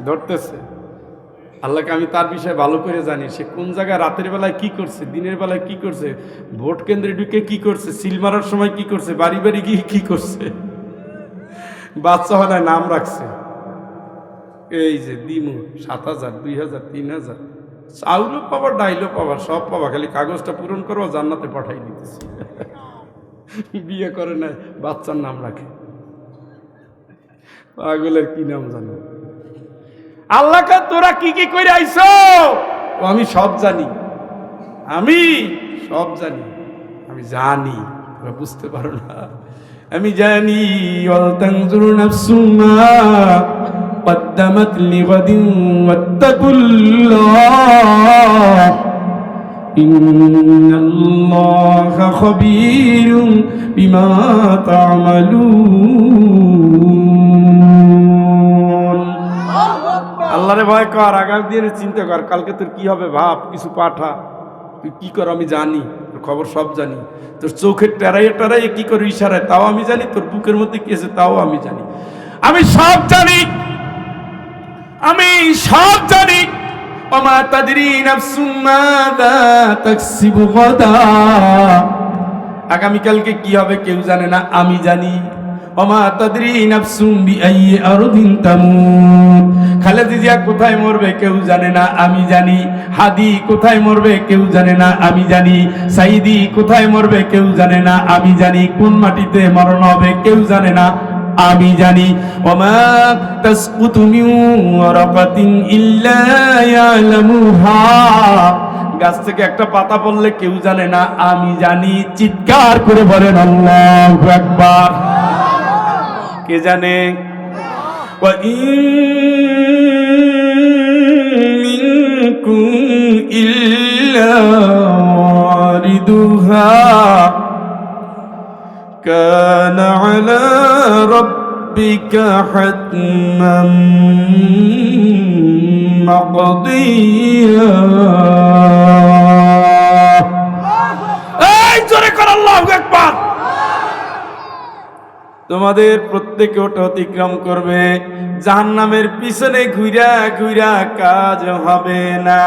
ধরতেছে। আল্লাহকে আমি তার বিষয়ে ভালো করে জানি, সে কোন জায়গায় রাতের বেলায় কি করছে, দিনের বেলায় কি করছে, ভোট কেন্দ্রে ঢুকে কি করছে, সিল মারার সময় কি করছে, বাড়ি বাড়ি গিয়ে কি করছে, বাচ্চা হয় না নাম রাখছে, এই যে দিমু 7,000 2,000 3,000 চাউলও পাবা, ডাইলও পাবা, সব পাবা, খালি কাগজটা পূরণ করো, জান্নাতে পাঠাই দিতেছি। বিয়ে করে না, বাচ্চার নাম রাখে, পাগলের কি নাম জানো? আল্লাহকে তোরা কি কি করে আইছো? আমি সব জানি, আমি সব জানি, আমি জানি, তোরা বুঝতে পারো না, আমি জানি। ওয়াল তানজুরু নাফসুম মা কদ্দামাত লিগাদিন ওয়াত্তাকুল্লাহ ইন্নাল্লাহা খাবীরুম বিমা তা'মালুন। আল্লাহরে ভয় কর, আগামী দিনের চিন্তা কর, কালকে তোর কি হবে ভাব, কিছু পাঠা, তুই কি কর আমি জানি, তোর খবর সব জানি, তোর চোখের টেরাইয়ে টেরাইয়ে কি করে ইশারায় তাও আমি জানি, তোর বুকের মধ্যে কি আছে তাও আমি জানি, আমি সব জানি, আমি সব জানি। ওমা তাদরি নাফসুম মাযা তাকসিবু গাদা, আগামীকালকে কি হবে কেউ জানে না, আমি জানি। ওমা তাদরি নাফসুম বিআইয়ি আরদিন তামুত, খালেদা জিয়া কোথায় মরবে কেউ জানে না, আমি জানি। হাদি কোথায় মরবে কেউ জানে না, আমি জানি। সাইদি কোথায় মরবে কেউ জানে না, আমি জানি। কোন মাটিতে মরণ হবে কেউ জানে না, আমি জানি। ওমা তাসকুতু মিন ওয়ারাকাতিন ইল্লা ইয়ালামুহা, গাছ থেকে একটা পাতা পড়লে কেউ জানে না, আমি জানি। চিৎকার করে বলেন আল্লাহু আকবার। কে জানে? ওয়া মিনকুম ইল্লা ওয়ারিদুহা কানা আলা রাব্বিকা হাতমান মাকদিয়া। এই জোরে কর আল্লাহু আকবার। তোমাদের প্রত্যেকে ওটা অতিক্রম করবে, জাহান্নামের পিছনে ঘুরা ঘুরা কাজ হবে না।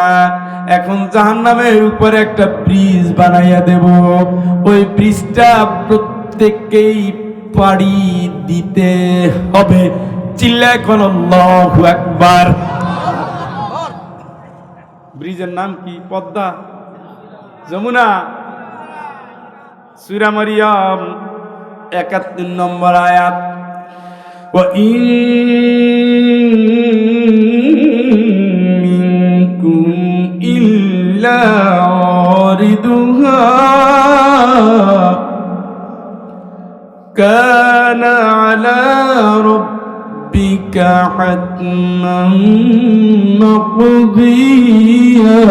এখন জাহান্নামের উপরে একটা ব্রিজ বানাইয়া দেব, ওই ব্রিজটা প্রত্যেককেই পাড়ি দিতে হবে। চিল্লায় কোন আল্লাহু আকবার। ব্রিজের নাম কি? পদ্মা, যমুনা, সূরা মারিয়াম 71 নম্বর আয়াত। ওয়া ইন মিনকুম ইল্লা ওয়ারিদুহা কানা আলা রাব্বিকা হাতমান মাকদিয়া।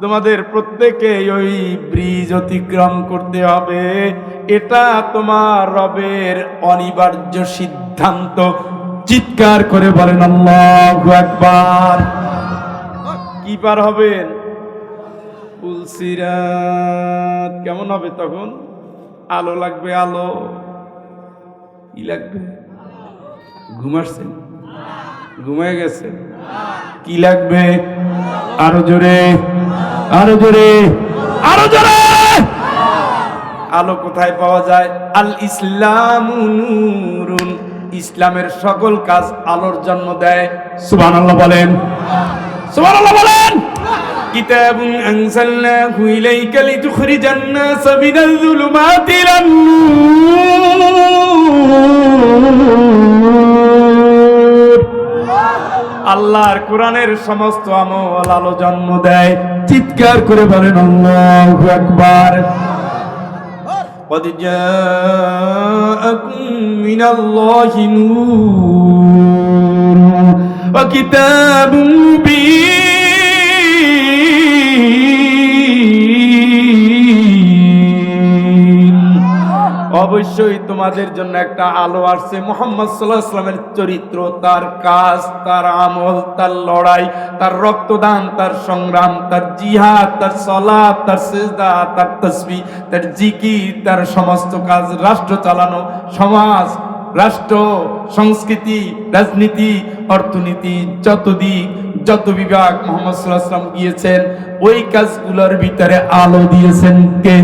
তোমাদের প্রত্যেকে ওই ব্রিজ অতিক্রম করতে হবে, এটা তোমার রবের অনিবার্য সিদ্ধান্ত। চিৎকার করে বলেন আল্লাহু আকবার। কি পার হবেন? পুলসিরাত। কেমন হবে তখন? আলো লাগবে, আলো। কি লাগবে? ঘুমাচ্ছেন? ঘুমায় গেছে? কি লাগবে? আরো জোরে, আরো জোরে, আরো জোরে। আলো কোথায় পাওয়া যায়? আল ইসলামু নূরুন, ইসলামের সকল কাজ আলোর জন্ম দেয়। সুবহানাল্লাহ বলেন, সুবহানাল্লাহ বলেন। কিতাবুন আনজালনাহু ইলাইকা লিতুখরিজান নাস মিনাল যুলুমাতি ইলান নূর। আল্লাহর কোরআনের সমস্ত আমল আলো জন্ম দেয়। চিৎকার করে বলেন আল্লাহু আকবার। قد جاءكم من الله نور وكتاب مبين অবশ্যই তোমাদের জন্য একটা আলো আসছে। মুহাম্মদ সাল্লাল্লাহু আলাইহি ওয়াসাল্লামের চরিত্র, তার কাজ, তার আমল, তার লড়াই, তার রক্তদান, তার সংগ্রাম, তার জিহাদ, তার সালাত, তার সিজদা, তার তাসবিহ, তার জিকির, তার সমস্ত কাজ, রাষ্ট্র চালানো, সমাজ, রাষ্ট্র, সংস্কৃতি, রাজনীতি, অর্থনীতি, যত দিক, যত বিভাগ মুহাম্মদ সাল্লাল্লাহু আলাইহি ওয়াসাল্লাম গিয়েছেন, ওই কাজগুলোর ভিতরে আলো দিয়েছেন কে?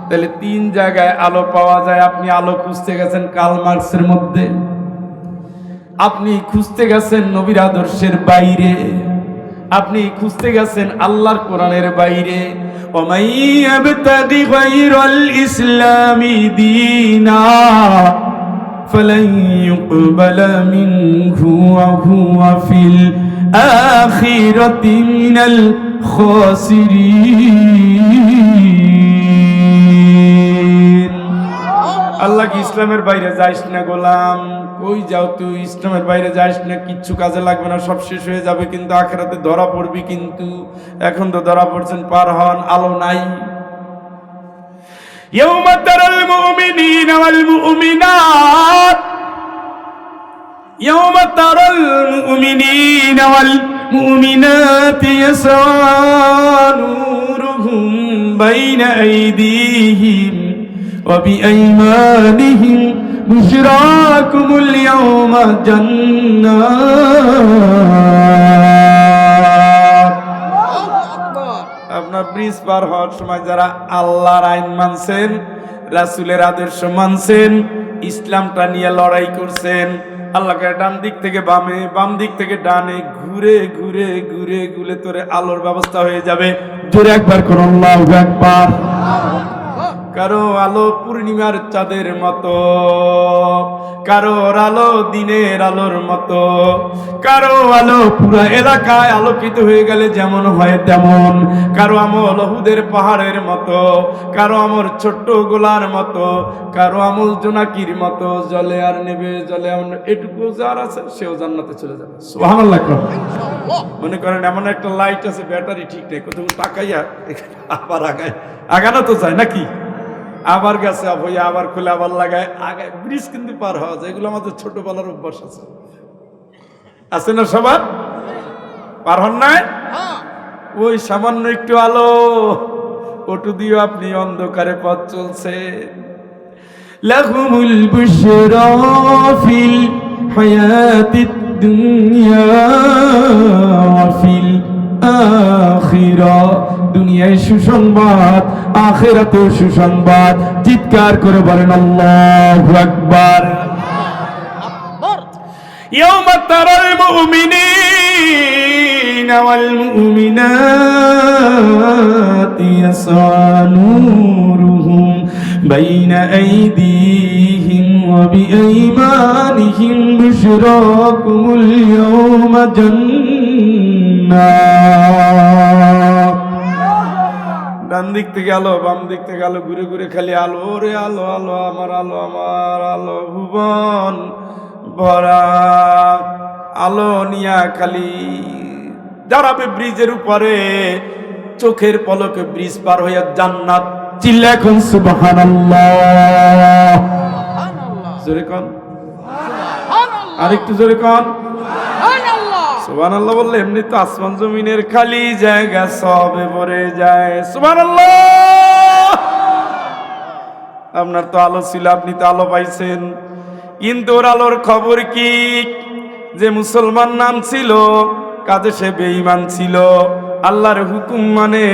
তাহলে 3 জায়গায় আলো পাওয়া যায়। আপনি আলো খুঁজতে গেছেন কার্ল মার্কসের মধ্যে, আপনি খুঁজতে গেছেন নবীর আদর্শের বাইরে, আপনি খুঁজতে গেছেন আল্লাহর কোরআনের বাইরে। ওমাই ইয়াবতাগি গায়রাল ইসলামি দীনা ফালান ইউকবালা মিনহু ওয়া হুয়া ফিল আখিরাতি মিনাল খাসিরিন। আল্লাহ কি ইসলামের বাইরে যাইস না গোলাম? কই যাও তুই? ইসলামের বাইরে যাইস না, কিচ্ছু কাজে লাগবে না, সব শেষ হয়ে যাবে, কিন্তু আখিরাতে ধরা পড়বি। কিন্তু এখন তো ধরা পড়ছেন, পার হন, আলো নাই। ইয়াউমা তারাল মুমিনিনা ওয়াল মুমিনাত, ইয়াউমা তারাল মুমিনিনা ওয়াল মুমিনাতি ইয়াসআ নূরুহুম বাইনা আইদিহিম وبأيمانهم بشراكم اليوم جنات। আপনার ব্রিজ পার হওয়ার সময় যারা আল্লাহর আইন মানছেন, রাসূলের আদর্শ মানছেন, ইসলামটা নিয়ে লড়াই করছেন, আল্লাহকে ডান দিক থেকে বামে, বাম দিক থেকে ডানে, ঘুরে ঘুরে ঘুরে ঘুরে তোরে আলোর ব্যবস্থা হয়ে যাবে। জোরে একবার করুন আল্লাহু আকবার। কারো আলো পূর্ণিমার চাঁদের মতো, কারোর আলো দিনের আলোর মতো, কারো আলো পুরা এলাকায় আলোকিত হয়ে গেলে যেমন হয় তেমন, কারো আমল উহুদের পাহাড়ের মতো, কারো আমল ছোট্ট গোলার মতো, কারো আমল জোনাকির মতো, জলে আর নেবে, জলে এটুকু যার আছে সেও জান্নাতে চলে যাবে। সুবহানাল্লাহ। মনে করেন এমন একটা লাইট আছে, ব্যাটারি ঠিক নেই, কোথাও তাকাইয়া আবার আগানো তো যায় নাকি, আবার গেছে হইয়া আবার খুলে আবার লাগায় আগায়, ব্রিজ কিন্তু পার হওয়া যায়। এগুলো আমাদের ছোটবেলার অভ্যাস আছে, আছে না সবার? পার হন নাই? ওই সামান্য একটু আলো, ওটু দিয়ে আপনি অন্ধকারে পথ চলছে। লাহুমুল বুশরা ফিল হায়াতিদ দুনিয়া ওয়া ফিল আখিরা, দুনিয়ায় সুসংবাদ, আখিরাতেও সুসংবাদ। চিৎকার করে বলেন আল্লাহু আকবার। ইয়াউমা তারাল মুমিনিনা ওয়াল মুমিনাতি ইয়াসআ নূরুহুম বাইনা আইদিহিম ওয়া বিআইমানিহিম বুশরাকুমুল ইয়াওমা জান্নাত। ডান দিক থেকে আলো, বাম দিক থেকে আলো, ঘুরে ঘুরে খালি আলো রে আলো, আলো আমার আলো, আমার আলো, ভুবন ভরা আলো নিয়া খালি দাঁড়াবে ব্রিজের উপরে, চোখের পলকে ব্রিজ পার হইয়া জান্নাত। চিল্লা এখন সুবহানাল্লাহ। জোরে কোন, আরেকটু জোরে কোন সুবহানাল্লাহ। বললে এমনি তো আসমান জমিনের খালি জায়গা সবে ভরে যায়। সুবহানাল্লাহ। আপনার তো আলো ছিল, আপনি তো আলো পাইছেন, কিন্তু ওর আলোর খবর কি? যে মুসলমান নাম ছিল, কাজে সে বেঈমান ছিল, আল্লাহর হুকুম মানে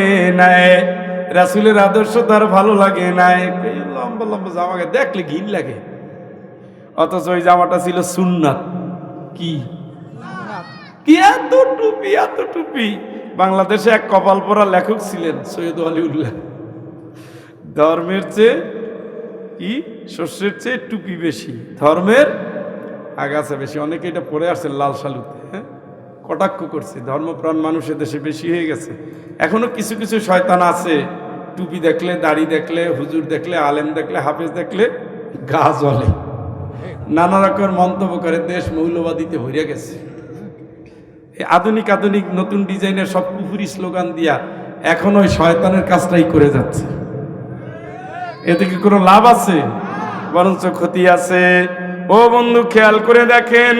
নাই, রাসূলের আদর্শ তার ভালো লাগে নাই, লম্বা লম্বা জামাকে দেখলে ঘিন লাগে, অথচ ওই জামাটা ছিল সুন্নাত। কি কি এত টুপি, এত টুপি! বাংলাদেশে এক কপাল পরা লেখক ছিলেন সৈয়দ আলিউল্লাহ, ধর্মের চেয়ে কি শস্যের চেয়ে টুপি বেশি, ধর্মের আগাছা বেশি। অনেকে এটা পড়ে আসছেন লাল সালুতে, কটাক্ষ করছে, ধর্মপ্রাণ মানুষের দেশে বেশি হয়ে গেছে। এখনো কিছু কিছু শয়তান আছে, টুপি দেখলে, দাড়ি দেখলে, হুজুর দেখলে, আলেম দেখলে, হাফেজ দেখলে গা জ্বলে, নানা রকম মন্তব্য করে, দেশ মৌলবাদীতে ভরে গেছে। আধুনিক আধুনিক নতুন ডিজাইনের সব কুফুরি স্লোগান দিয়া এখন ওই শয়তানের কাজটাই করে যাচ্ছে। এতে কি কোনো লাভ আছে? বরঞ্চ ক্ষতি আছে। ও বন্ধু, খেয়াল করে দেখেন,